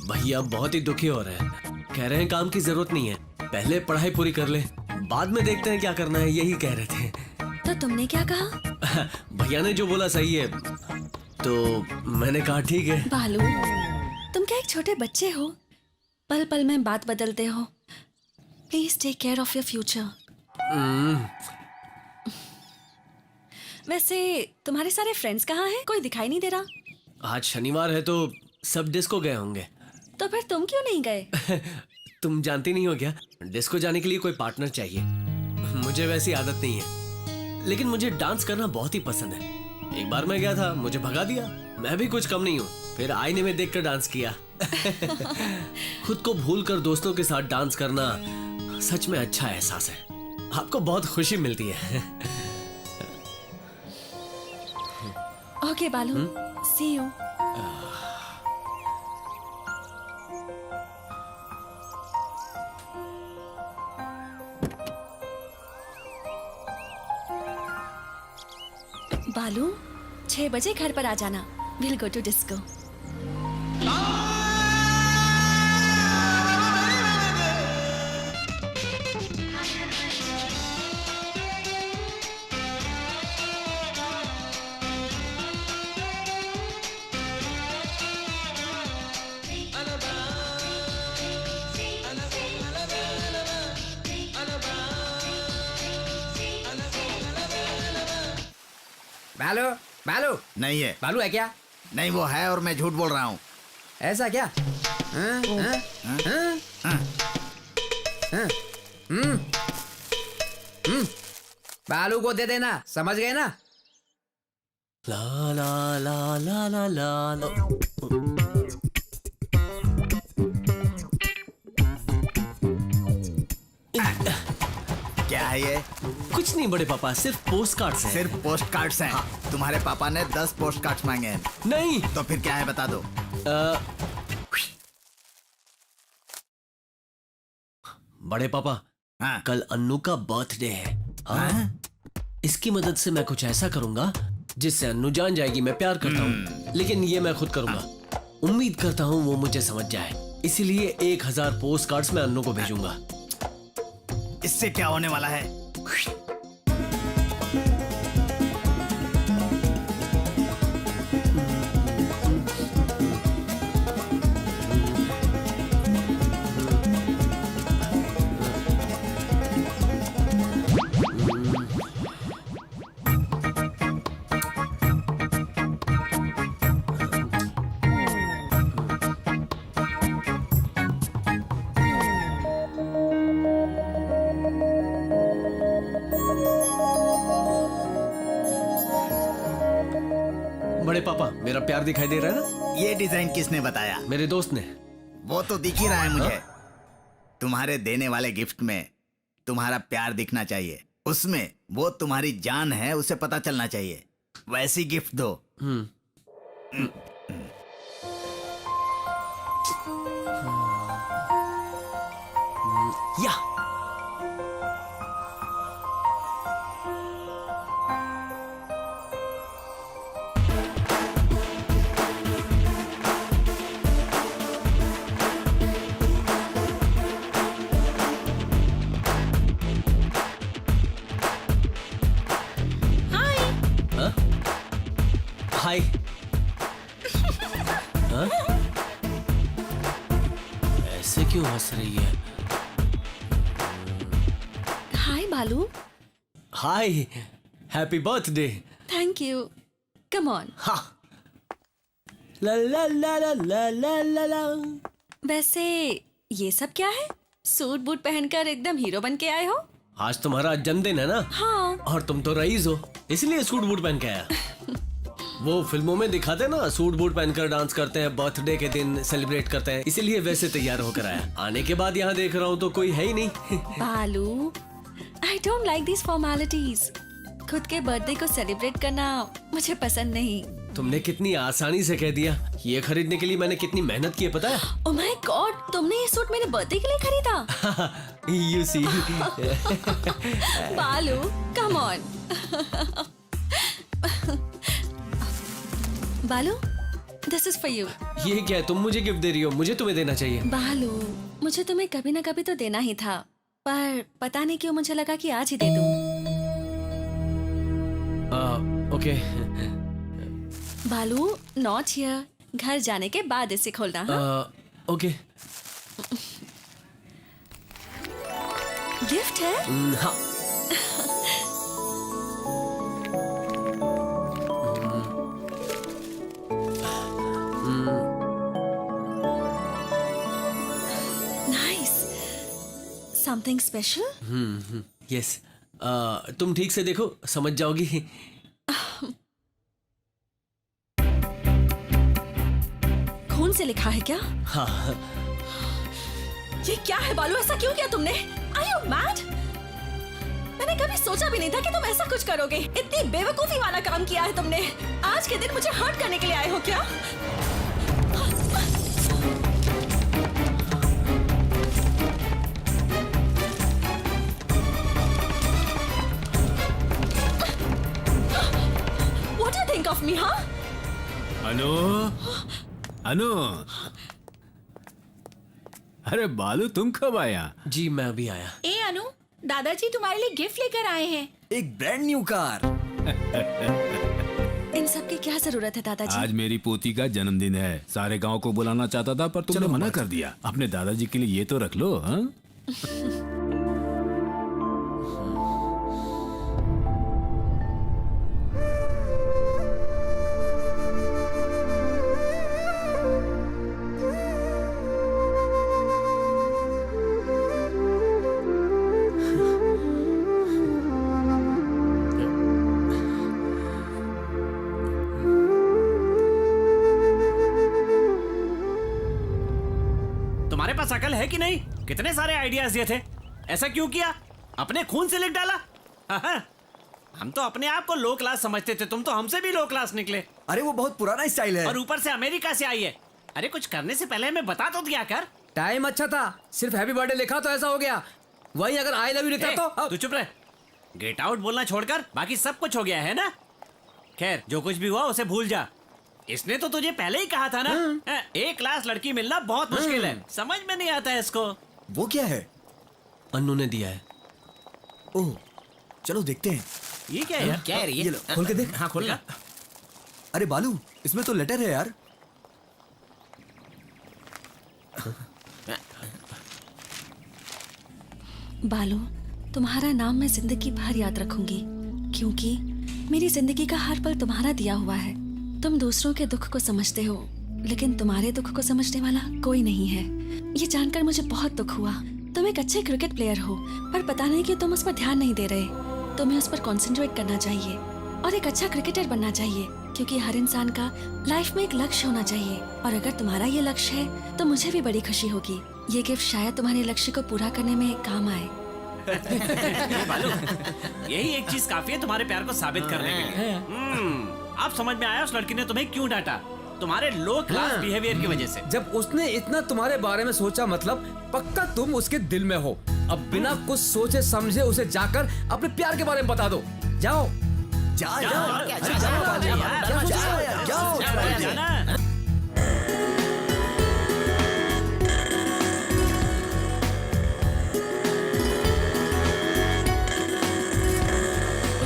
भैया बहुत ही दुखी हो रहे हैं, कह रहे हैं काम की जरूरत नहीं है, पहले पढ़ाई पूरी कर ले, बाद में देखते हैं क्या करना है, यही कह रहे थे। तो तुमने क्या कहा? भैया ने जो बोला सही है, तो मैंने कहा ठीक है। बालू, तुम क्या एक छोटे बच्चे हो? पल पल में बात बदलते हो। Please take care of your future. वैसे तुम्हारे सारे फ्रेंड्स कहाँ हैं? कोई दिखाई नहीं दे रहा। आज शनिवार है तो सब डिस्को गए होंगे। तो फिर तुम क्यों नहीं गए? तुम जानती नहीं हो क्या, डिस्को जाने के लिए कोई पार्टनर चाहिए। मुझे वैसी आदत नहीं है, लेकिन मुझे डांस करना बहुत ही पसंद है। एक बार मैं गया था, मुझे भगा दिया। मैं भी कुछ कम नहीं हूँ, फिर आईने में देखकर डांस किया। खुद को भूलकर दोस्तों के साथ डांस करना सच में अच्छा एहसास है, आपको बहुत खुशी मिलती है। ओके बालू, सी यू। बालू, 6 बजे घर पर आ जाना। Will go to disco. Balu, Balu नहीं है। बालू है क्या? नहीं वो है, और मैं झूठ बोल रहा हूँ। ऐसा क्या? हाँ, हाँ, हाँ, हाँ, हाँ, बालू को दे देना, समझ गए ना? ला ला ला ला ला ला ला। क्या है ये? कुछ नहीं बड़े पापा, सिर्फ पोस्ट कार्ड्स हैं। सिर्फ पोस्ट कार्ड्स हैं? तुम्हारे पापा ने 10 पोस्ट कार्ड्स मांगे हैं। नहीं। तो फिर क्या है बता दो। बड़े पापा, हाँ। कल अन्नू का बर्थडे है। हाँ? इसकी मदद से मैं कुछ ऐसा करूंगा जिससे अन्नू जान जाएगी मैं प्यार करता हूँ, लेकिन ये मैं खुद करूंगा। उम्मीद करता हूँ वो मुझे समझ जाए, इसीलिए 1000 पोस्ट कार्ड्स मैं अन्नू को भेजूंगा। इससे क्या होने वाला है? बड़े पापा, मेरा प्यार दिखाई दे रहा है ना? ये डिजाइन किसने बताया? मेरे दोस्त ने। वो तो दिख ही रहा है मुझे। तुम्हारे देने वाले गिफ्ट में तुम्हारा प्यार दिखना चाहिए, उसमें वो तुम्हारी जान है उसे पता चलना चाहिए। वैसी गिफ्ट दो। या हाय। हाँ? ऐसे क्यों हंस रही है? Hi Balu. Hi, happy birthday. Thank you. Come on. हाँ। ला ला ला ला ला ला ला ला। वैसे ये सब क्या है? सूट बूट पहनकर एकदम हीरो बन के आए हो। आज तुम्हारा जन्मदिन है ना? हाँ। और तुम तो रईस हो, इसलिए सूट बूट पहन के आया। वो फिल्मों में दिखाते ना, सूट बूट पहनकर डांस करते हैं, बर्थडे के दिन सेलिब्रेट करते हैं, इसीलिए वैसे तैयार होकर आया। आने के बाद यहाँ देख रहा हूँ तो कोई है ही नहीं। बालू, I don't like this formalities. खुद के बर्थडे को सेलिब्रेट करना मुझे पसंद नहीं। तुमने कितनी आसानी से कह दिया। ये खरीदने के लिए मैंने कितनी मेहनत की है पता है? ओह माय गॉड, तुमने ये सूट मेरे बर्थडे के लिए खरीदा? You see। बालू, कम ऑन। बालू, दिस इज फॉर यू। ये क्या है? तुम मुझे गिफ्ट दे रही हो, मुझे तुम्हें देना चाहिए। बालू, मुझे तुम्हें कभी ना कभी तो देना ही था, पर पता नहीं क्यों मुझे लगा कि आज ही दे दूं। ओके। बालू, नॉट हियर। घर जाने के बाद इसे खोलना। हाँ? ओके। गिफ्ट है? हाँ। नाइस। Something special? यस। तुम ठीक से देखो, समझ जाओगी। खून से लिखा है क्या? हाँ। ये क्या है बालू, ऐसा क्यों किया तुमने? Are you mad? मैंने कभी सोचा भी नहीं था कि तुम ऐसा कुछ करोगे। इतनी बेवकूफी वाला काम किया है तुमने। आज के दिन मुझे हर्ट करने के लिए आए हो क्या? What do you think of me, huh? अनु, अनु, अरे बालू तुम कब आया? जी मैं अभी आया। ए अनु, दादाजी तुम्हारे लिए गिफ्ट लेकर आए हैं। एक ब्रांड न्यू कार। इन सब की क्या जरूरत है दादाजी? आज मेरी पोती का जन्मदिन है। सारे गांव को बुलाना चाहता था पर तुमने मना कर दिया। अपने दादाजी के लिए ये तो रख लो। हाँ? तुम्हारे पास अकल है कि नहीं? कितने सारे आइडियाज दिए थे, ऐसा क्यों किया? अपने खून से लिख डाला। हाँ, हम तो अपने आप को लो क्लास समझते थे, तुम तो हमसे भी लो क्लास निकले। अरे वो बहुत पुराना स्टाइल है। और ऊपर से अमेरिका से आई है। अरे कुछ करने से पहले हमें बता तो दिया कर। टाइम अच्छा था, सिर्फ हैप्पी बर्थडे लिखा तो ऐसा हो गया। वही अगर आई लव यू लिखा तो तू चुप रह। गेट आउट बोलना छोड़कर बाकी सब कुछ हो गया है ना। खैर जो कुछ भी हुआ उसे भूल जा। इसने तो तुझे पहले ही कहा था ना, एक क्लास लड़की मिलना बहुत मुश्किल है। समझ में नहीं आता है इसको। वो क्या है? अन्नू ने दिया है। ओह, चलो देखते हैं। ये क्या है यार? क्या है ये लो, खोल के देख। हाँ खोलना। अरे बालू, इसमें तो लेटर है यार। बालू, तुम्हारा नाम मैं जिंदगी भर याद रखूंगी, क्योंकि मेरी जिंदगी का हर पल तुम्हारा दिया हुआ है। तुम दूसरों के दुख को समझते हो, लेकिन तुम्हारे दुख को समझने वाला कोई नहीं है। ये जानकर मुझे बहुत दुख हुआ। तुम एक अच्छे क्रिकेट प्लेयर हो, पर पता नहीं कि तुम उस पर ध्यान नहीं दे रहे। तुम्हें उस पर कंसंट्रेट करना चाहिए और एक अच्छा क्रिकेटर बनना चाहिए, क्योंकि हर इंसान का लाइफ में एक लक्ष्य होना चाहिए और अगर तुम्हारा ये लक्ष्य है तो मुझे भी बड़ी खुशी होगी। ये गिफ्ट शायद तुम्हारे लक्ष्य को पूरा करने में काम आए। बालू, यही एक चीज काफी है तुम्हारे प्यार को साबित करने के लिए। अब समझ में आया उस लड़की ने तुम्हें क्यों डांटा, तुम्हारे लो क्लास बिहेवियर की वजह से। जब उसने इतना तुम्हारे बारे में सोचा मतलब पक्का तुम उसके दिल में हो। अब बिना कुछ सोचे समझे उसे जाकर अपने प्यार के बारे में बता दो। जाओ रुक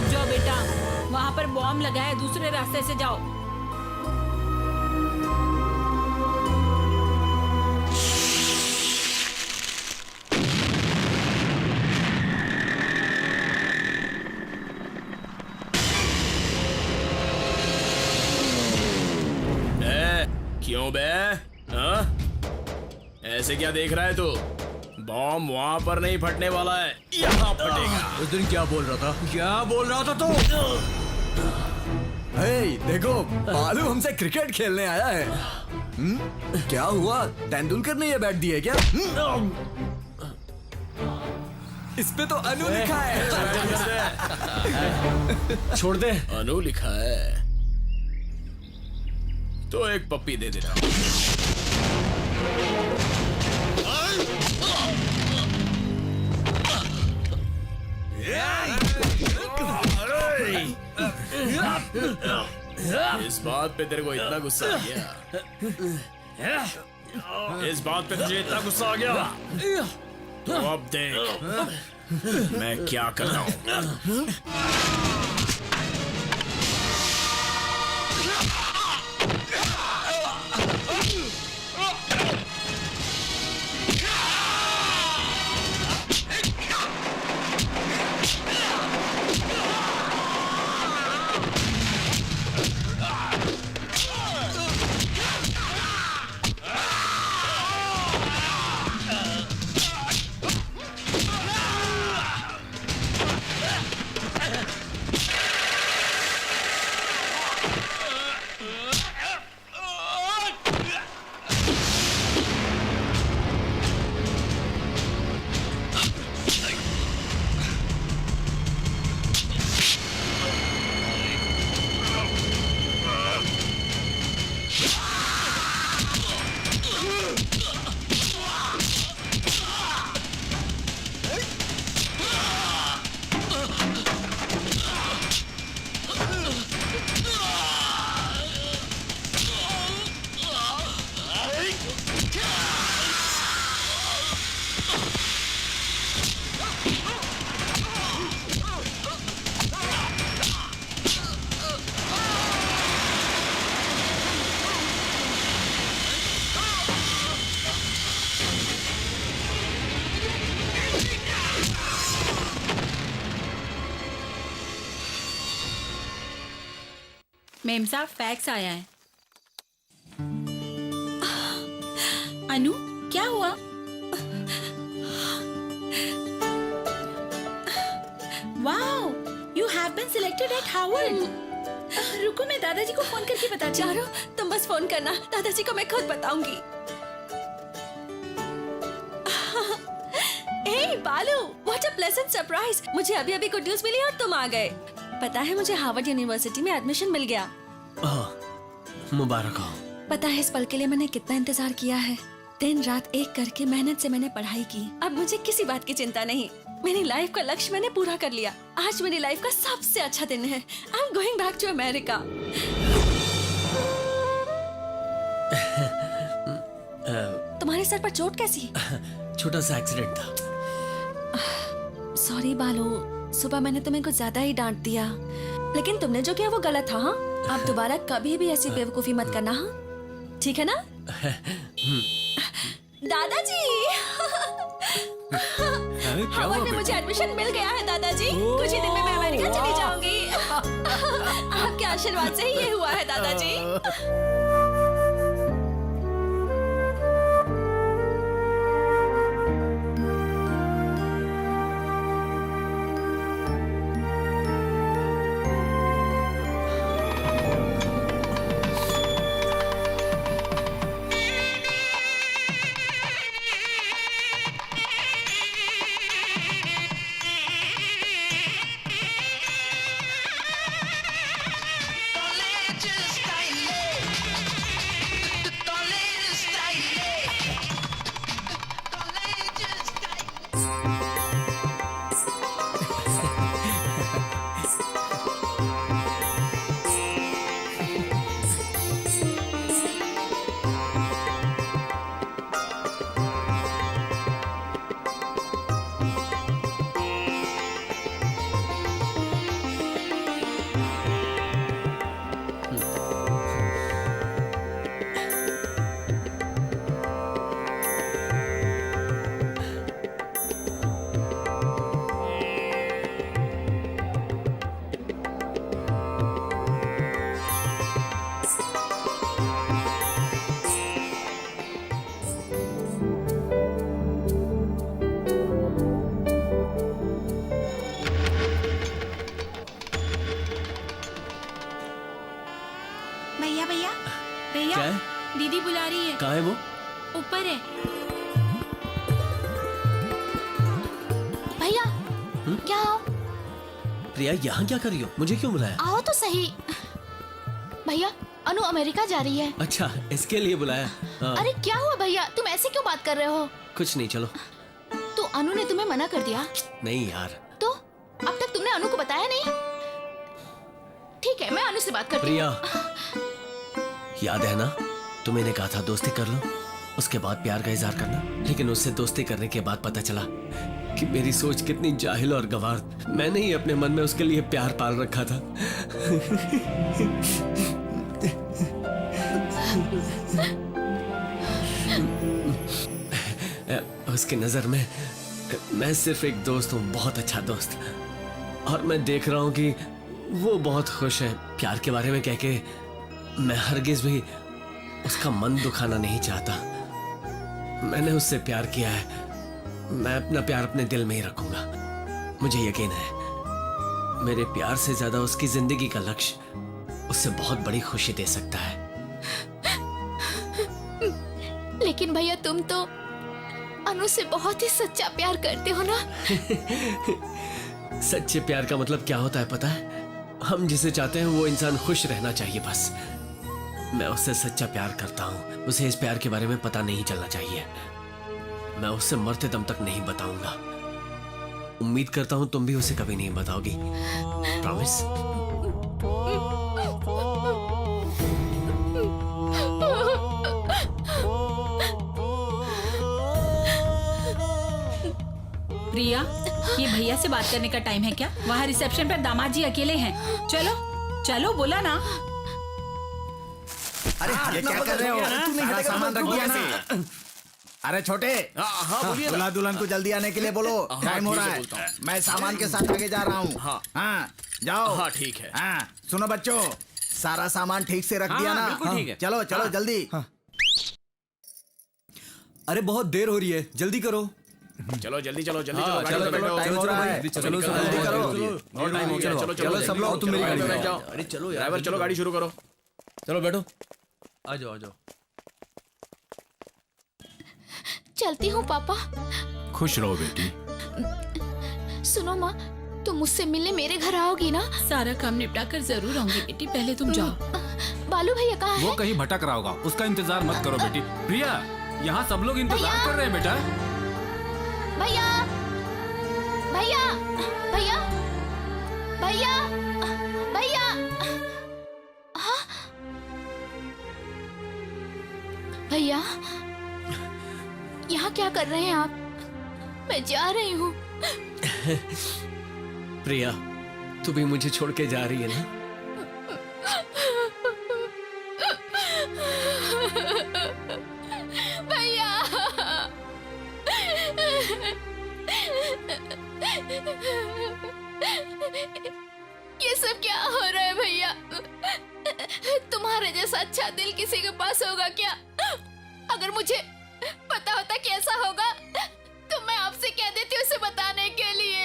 जाओ बेटा, वहाँ पर बॉम्ब लगा है, दूसरे रास्ते से जाओ। क्यों बे? हाँ? ऐसे क्या देख रहा है तू? बॉम्ब वहाँ पर नहीं फटने वाला है, यहाँ फटेगा। उस दिन क्या बोल रहा था? क्या बोल रहा था तू? हे, देखो बालू हमसे क्रिकेट खेलने आया है। क्या हुआ? तेंदुलकर ने ये बैट दी है क्या? इस पे तो अनु लिखा है। छोड़ दे। अनु लिखा है तो एक पप्पी दे देता हूं। इस बात पे तेरे को इतना गुस्सा आ गया? इस बात पे तुझे इतना गुस्सा आ गया? तो अब देख मैं क्या कर रहा हूं। मेम साहब फैक्स आया है। अनु क्या हुआ? Wow, you have been selected at Harvard. रुको मैं दादाजी को फोन करके बताती हूँ। चारो, तुम बस फोन करना, दादाजी को मैं खुद बताऊंगी। हे बालू, व्हाट अ प्लेजेंट सरप्राइज। मुझे अभी अभी गुड न्यूज मिली और तुम आ गए। पता है मुझे हार्वर्ड यूनिवर्सिटी में एडमिशन मिल गया। मुबारक हो। पता है इस पल के लिए मैंने कितना इंतजार किया है। दिन रात एक करके मेहनत से मैंने पढ़ाई की। अब मुझे किसी बात की चिंता नहीं। मेरी लाइफ का लक्ष्य मैंने पूरा कर लिया। आज मेरी लाइफ का सबसे अच्छा दिन है। I am going back to America. तुम्हारे सर पर चोट कैसी? छोटा सा एक्सीडेंट था। सॉरी बालू, सुबह मैंने तुम्हें कुछ ज्यादा ही डांट दिया, लेकिन तुमने जो किया वो गलत था। हाँ, अब दोबारा कभी भी ऐसी बेवकूफी मत करना। हाँ, ठीक है ना? दादाजी, हार्वर्ड में मुझे एडमिशन मिल गया है दादाजी। कुछ ही दिन में मैं अमेरिका चली जाऊंगी। आपके आशीर्वाद से ही ये हुआ है दादाजी। प्रिया यहाँ क्या कर रही हो? मुझे क्यों बुलाया? आओ तो सही। भैया अनु अमेरिका जा रही है। अच्छा, इसके लिए बुलाया? हाँ। अरे क्या हुआ भैया, तुम ऐसे क्यों बात कर रहे हो? कुछ नहीं, चलो। तो अनु ने तुम्हें मना कर दिया? नहीं यार। तो अब तक तुमने अनु को बताया नहीं? ठीक है, मैं अनु से बात करती हूँ। प्रिया, याद है ना तुम्हें कहा था दोस्ती कर लो, उसके बाद प्यार का इजहार करना। लेकिन उससे दोस्ती करने के बाद पता चला कि मेरी सोच कितनी जाहिल और गवार। मैंने ही अपने मन में उसके लिए प्यार पाल रखा था। उसकी नजर में मैं सिर्फ एक दोस्त हूँ, बहुत अच्छा दोस्त। और मैं देख रहा हूँ कि वो बहुत खुश है। प्यार के बारे में कह के मैं हरगिज भी उसका मन दुखाना नहीं चाहता। मैंने उससे प्यार किया है, मैं अपना प्यार अपने दिल में ही रखूंगा। मुझे यकीन है मेरे प्यार से ज्यादा उसकी जिंदगी का लक्ष्य उससे बहुत बड़ी खुशी दे सकता है। लेकिन भैया तुम तो अनु से बहुत ही सच्चा प्यार करते हो ना? सच्चे प्यार का मतलब क्या होता है पता है? हम जिसे चाहते हैं वो इंसान खुश रहना चाहिए, बस। मैं उससे सच्चा प्यार करता हूँ। उसे इस प्यार के बारे में पता नहीं चलना चाहिए। मैं उससे मरते दम तक नहीं बताऊंगा। उम्मीद करता हूँ तुम भी उसे कभी नहीं बताओगी। प्रॉमिस? प्रिया, ये भैया से बात करने का टाइम है क्या? वहाँ रिसेप्शन पर दामाद जी अकेले हैं। चलो चलो, बोला ना। अरे ये क्या कर रहे हो? सारा सामान रख दिया ना? अरे छोटे, दूल्हा दुल्हन को जल्दी आने के लिए बोलो, टाइम हो रहा है। मैं सामान के साथ आगे जा रहा हूँ। हाँ जाओ। हाँ ठीक है। हाँ सुनो बच्चों, सारा सामान ठीक से रख दिया ना? बिल्कुल ठीक है। चलो चलो जल्दी। अरे बहुत देर हो रही है, जल्दी करो। चलो जल्दी चलो, जल्दी हाँ, चलो, गाड़ी में बैठो। टाइम हो रहा है। चलो, चलो जल्दी करो। बहुत टाइम हो गया। चलो चलो सब लोग, तुम मेरी गाड़ी में बैठ जाओ। अरे चलो ड्राइवर चलो, गाड़ी शुरू करो। चलो बैठो। आ जाओ आ जाओ। चलती हूँ पापा। खुश रहो बेटी। सुनो माँ, तुम मुझसे मिलने मेरे घर आओगी ना? सारा काम निपटा कर जरूर आऊंगी बेटी, पहले तुम जाओ। बालू भैया कहाँ वो है? कहीं भटक रहा होगा, उसका इंतजार मत करो बेटी। प्रिया, यहाँ सब लोग इंतजार कर रहे हैं बेटा। भैया भैया भैया भैया भैया। हाँ? भैया यहाँ क्या कर रहे हैं आप? मैं जा रही हूँ। प्रिया, तू भी मुझे छोड़ के जा रही है ना? भैया ये सब क्या हो रहा है भैया? तुम्हारे जैसा अच्छा दिल किसी के पास होगा क्या? अगर मुझे पता होता कि ऐसा होगा तो मैं आपसे कह देती उसे बताने के लिए।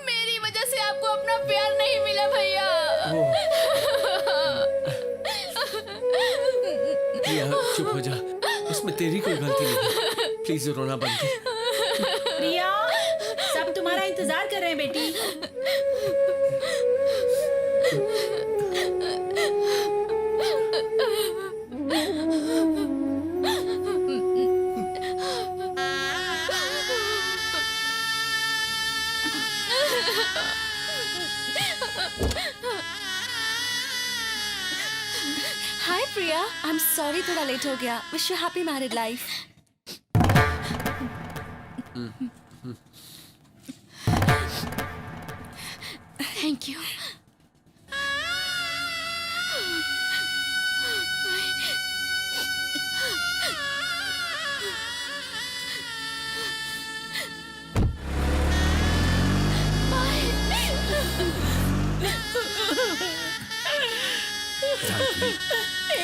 मेरी वजह से आपको अपना प्यार नहीं मिला भैया। प्रिया चुप हो जा, उसमें तेरी कोई गलती नहीं। प्लीज रोना बंद कर। प्रिया, सब तुम्हारा इंतजार कर रहे हैं बेटी। Hi Priya, I am sorry थोड़ा लेट हो गया। Wish you happy married life. Thank you.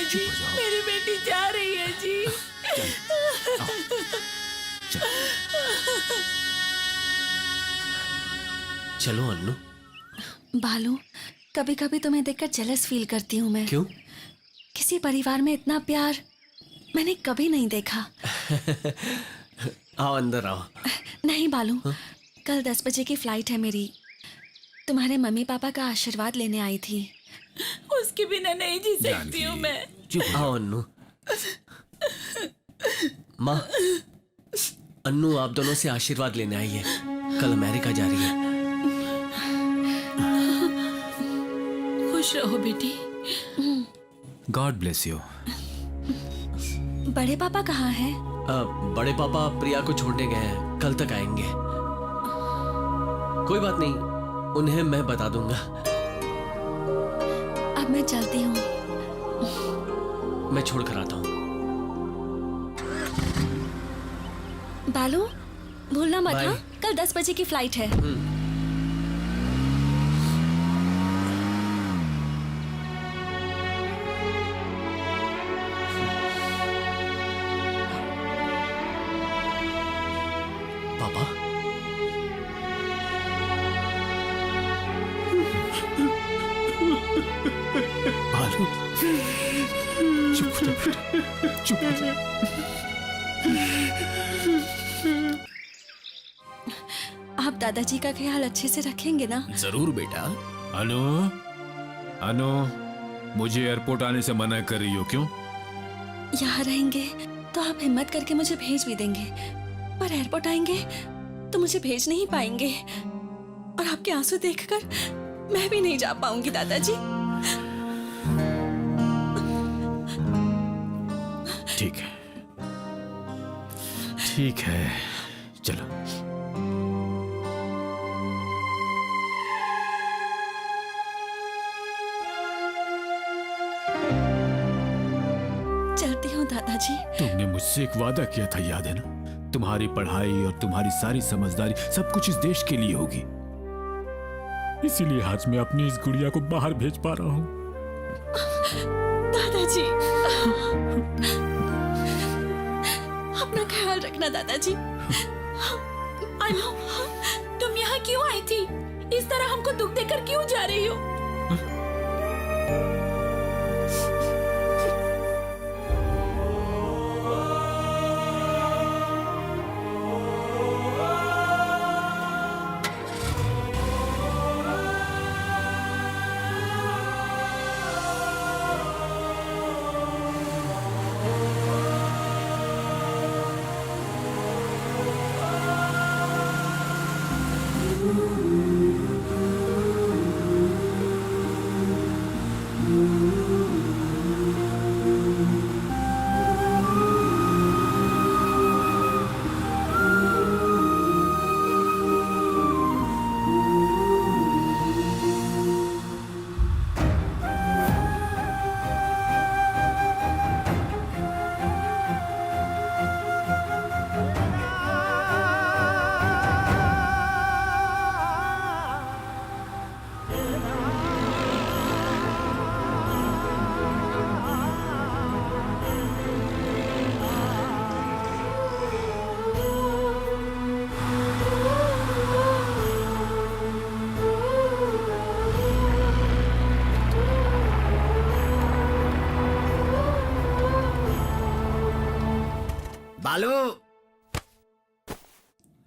जी, मेरी बेटी जा रही है जी। चलो अन्नू। बालू, कभी कभी तुम्हें देखकर जेलस फील करती हूँ मैं। क्यों? किसी परिवार में इतना प्यार मैंने कभी नहीं देखा। आओ अंदर आओ। नहीं बालू, कल 10 बजे की फ्लाइट है मेरी। तुम्हारे मम्मी पापा का आशीर्वाद लेने आई थी। उसके बिना नहीं जी सकती हूँ मैं। आओ अन्नू। माँ, अन्नू आप दोनों से आशीर्वाद लेने आई है। कल अमेरिका जा रही है। खुश रहो बेटी। God bless you. बड़े पापा कहाँ हैं? बड़े पापा प्रिया को छोड़ने गए हैं, कल तक आएंगे। कोई बात नहीं, उन्हें मैं बता दूंगा। अब मैं चलती हूँ। मैं छोड़ कर आता हूँ। बालू, भूलना मत बाय। हाँ? कल 10 बजे की फ्लाइट है। पापा, बालू, चुप हो जा बेटा, चुप हो जा। आप दादाजी का ख्याल अच्छे से रखेंगे ना? जरूर बेटा। अनु, अनु, मुझे एयरपोर्ट आने से मना कर रही हो क्यों? यहाँ रहेंगे तो आप हिम्मत करके मुझे भेज भी देंगे, पर एयरपोर्ट आएंगे तो मुझे भेज नहीं पाएंगे। और आपके आंसू देखकर मैं भी नहीं जा पाऊंगी दादाजी। ठीक है, ठीक है, चलो। चलती हूँ दादाजी। तुमने मुझसे एक वादा किया था, याद है ना? तुम्हारी पढ़ाई और तुम्हारी सारी समझदारी सब कुछ इस देश के लिए होगी। इसीलिए आज मैं अपनी इस गुड़िया को बाहर भेज पा रहा हूँ। दादाजी, अपना ख्याल रखना दादाजी। अनु, तुम यहाँ क्यों आई थी? इस तरह हमको दुख देकर क्यों जा रही हो? बालू,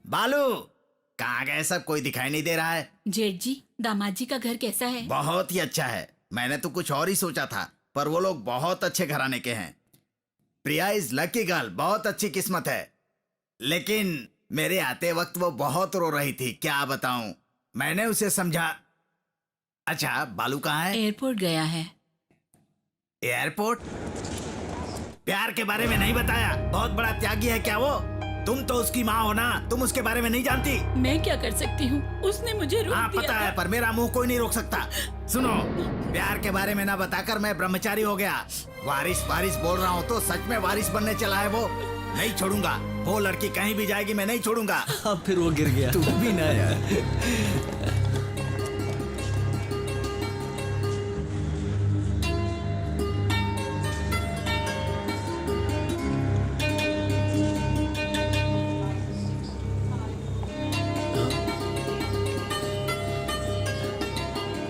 बालू, कहाँ गए सब? कोई दिखाई नहीं दे रहा है। जेठ जी, दामाद जी का घर कैसा है? बहुत ही अच्छा है। मैंने तो कुछ और ही सोचा था, पर वो लोग बहुत अच्छे घराने के हैं। प्रिया इज लकी गर्ल, बहुत अच्छी किस्मत है। लेकिन मेरे आते वक्त वो बहुत रो रही थी, क्या बताऊं। मैंने उसे समझा। अच्छा, बालू कहाँ है? एयरपोर्ट गया है। एयरपोर्ट? प्यार के बारे में नहीं बताया? बहुत बड़ा त्यागी है क्या वो? तुम तो उसकी माँ हो ना, तुम उसके बारे में नहीं जानती? मैं क्या कर सकती हूँ? उसने मुझे रोक हाँ दिया पता था। है, पर मेरा मुंह कोई नहीं रोक सकता। सुनो, प्यार के बारे में ना बताकर मैं ब्रह्मचारी हो गया। वारिस वारिस बोल रहा हूँ तो सच में वारिस बनने चला है वो। नहीं छोड़ूंगा, वो लड़की कहीं भी जाएगी मैं नहीं छोड़ूंगा। अब फिर वो गिर गया। तू भी ना यार।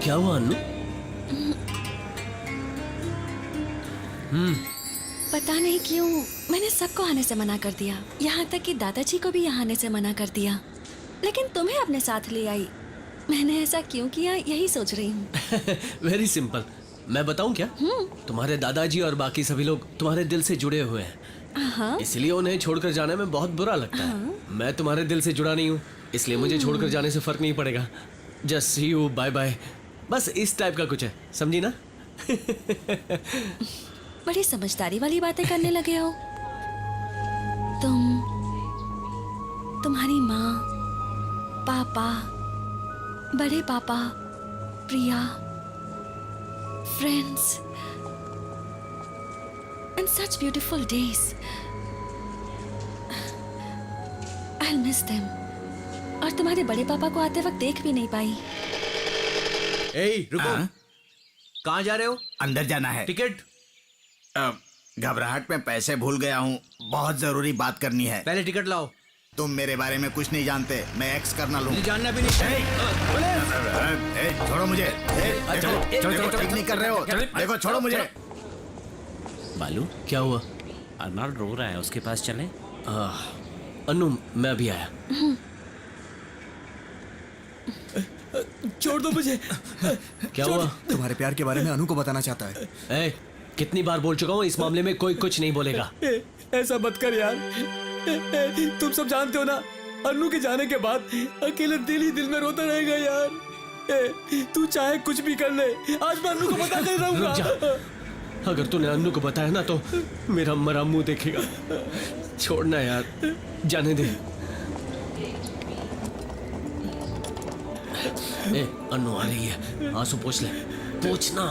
क्या हुआ अन्नू? पता नहीं क्यों मैंने सबको आने से मना कर दिया, यहाँ तक कि दादाजी को भी यहाँ आने से मना कर दिया, लेकिन तुम्हें अपने साथ ले आई। मैंने ऐसा क्यों किया यही सोच रही हूँ। वेरी सिंपल, मैं बताऊं क्या? तुम्हारे दादाजी और बाकी सभी लोग तुम्हारे दिल से जुड़े हुए हैं, हाँ। इसलिए उन्हें छोड़कर जाने में बहुत बुरा लगता है। मैं तुम्हारे दिल से जुड़ा नहीं हूँ, इसलिए मुझे छोड़कर जाने से फर्क नहीं पड़ेगा। Just see you, bye bye, बस इस टाइप का कुछ है, समझी ना? बड़ी समझदारी वाली बातें करने लगे हो तुम्हारी माँ, पापा, बड़े पापा, प्रिया, friends and such beautiful days. I'll miss them. और तुम्हारे बड़े पापा को आते वक्त देख भी नहीं पाई। ए, रुको। कहाँ जा रहे हो? अंदर जाना है। टिकट? घबराहट में पैसे भूल गया हूँ, बहुत जरूरी बात करनी है। पहले टिकट लाओ। तुम मेरे बारे में कुछ नहीं जानते, मैं एक्स करना लूँ। जानना भी नहीं। छोड़ो मुझे। देखो, ठीक नहीं कर रहे हो। देखो, छोड़ो मुझे। बालू, क्या हुआ? अर्नल्ड रो रहा है, उसके पास चले? अनु, मैं अभी आया। छोड़ दो मुझे। क्या हुआ? तुम्हारे प्यार के बारे में अनु को बताना चाहता है। ए, कितनी बार बोल चुका हूँ, इस मामले में कोई कुछ नहीं बोलेगा। ऐसा मत कर यार। तुम सब जानते हो ना, अन्नू के जाने के बाद अकेले दिल ही दिल में रोता रहेगा यार। तू चाहे कुछ भी कर ले, आज मैं अन्नू को बता कर रहूंगा। अगर तूने अन्नू को बताया ना तो मेरा मरा मुंह देखेगा। छोड़ना यार, जाने दे। ए, अन्नू आ रही है, आंसू पोंछ ले, पोंछना।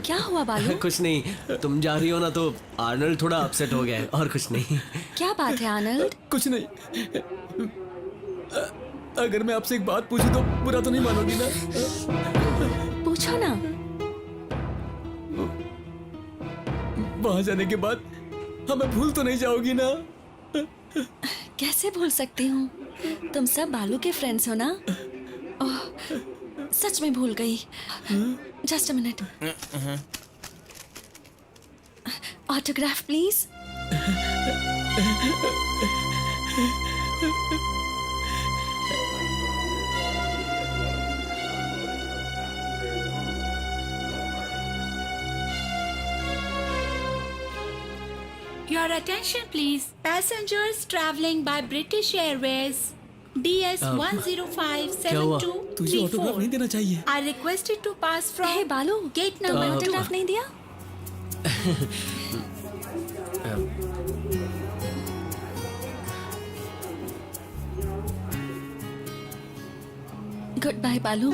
क्या हुआ बालू? कुछ नहीं, तुम जा रही हो ना तो आर्नल्ड थोड़ा अपसेट हो गया है, और कुछ नहीं। क्या बात है आर्नल्ड? कुछ नहीं। अगर मैं आपसे एक बात पूछूं तो बुरा तो नहीं मानोगी ना? पूछो ना। वहां जाने के बाद हमें भूल तो नहीं जाओगी ना? कैसे भूल सकती हूँ, तुम सब बालू के फ्रेंड्स हो ना? ओह, सच में भूल गई। Just a minute. Autograph please. Your attention please. Passengers traveling by British Airways DS 1057234 तुझे ऑटोग्राफ नहीं देना चाहिए। are requested to pass from हे बालू, gate number 2. ऑटोग्राफ नहीं दिया? गुड बाय बालू।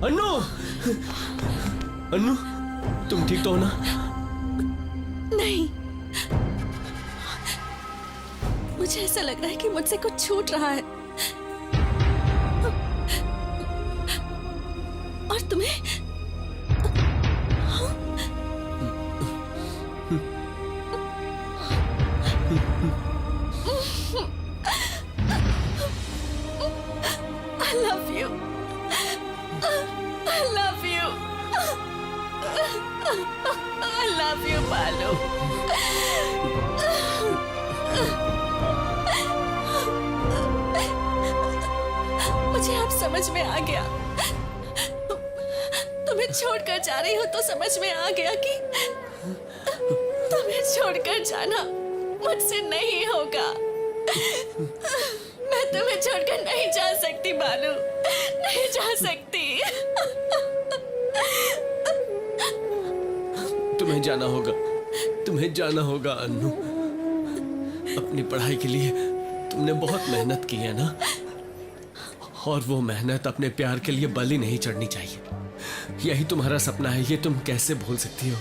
अन्नू, अन्नू, तुम ठीक तो हो ना? नहीं, मुझे ऐसा लग रहा है कि मुझसे कुछ छूट रहा है। और तुम्हें? I love you. I love you. I love you, बालू। मुझे अब समझ में आ गया, तुम्हें छोड़कर जा रही हो तो समझ में आ गया कि तुम्हें छोड़कर जाना मुझसे नहीं होगा। मैं तुम्हें छोड़कर नहीं जा सकती बालू, नहीं जा सकती। तुम्हें जाना होगा, तुम्हें जाना होगा अन्नू। अपनी पढ़ाई के लिए तुमने बहुत मेहनत की है ना, और वो मेहनत अपने प्यार के लिए बलि नहीं चढ़नी चाहिए। यही तुम्हारा सपना है, ये तुम कैसे भूल सकती हो?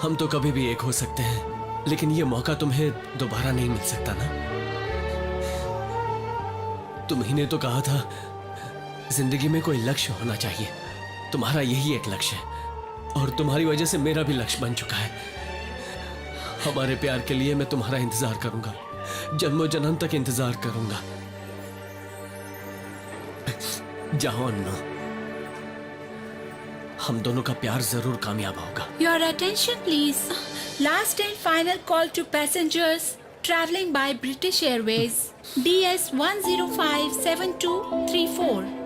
हम तो कभी भी एक हो सकते हैं, लेकिन ये मौका तुम्हें दोबारा नहीं मिल सकता ना। तुम्ही तो कहा था जिंदगी में कोई लक्ष्य होना चाहिए। तुम्हारा यही एक लक्ष्य है और तुम्हारी वजह से मेरा भी लक्ष्य बन चुका है। हमारे प्यार के लिए मैं तुम्हारा इंतजार करूंगा, जन्मों जन्म तक इंतजार करूंगा। जाओ अन्नू, हम दोनों का प्यार जरूर कामयाब होगा। Your attention please. Last and final call to passengers traveling by British Airways DS 1057234.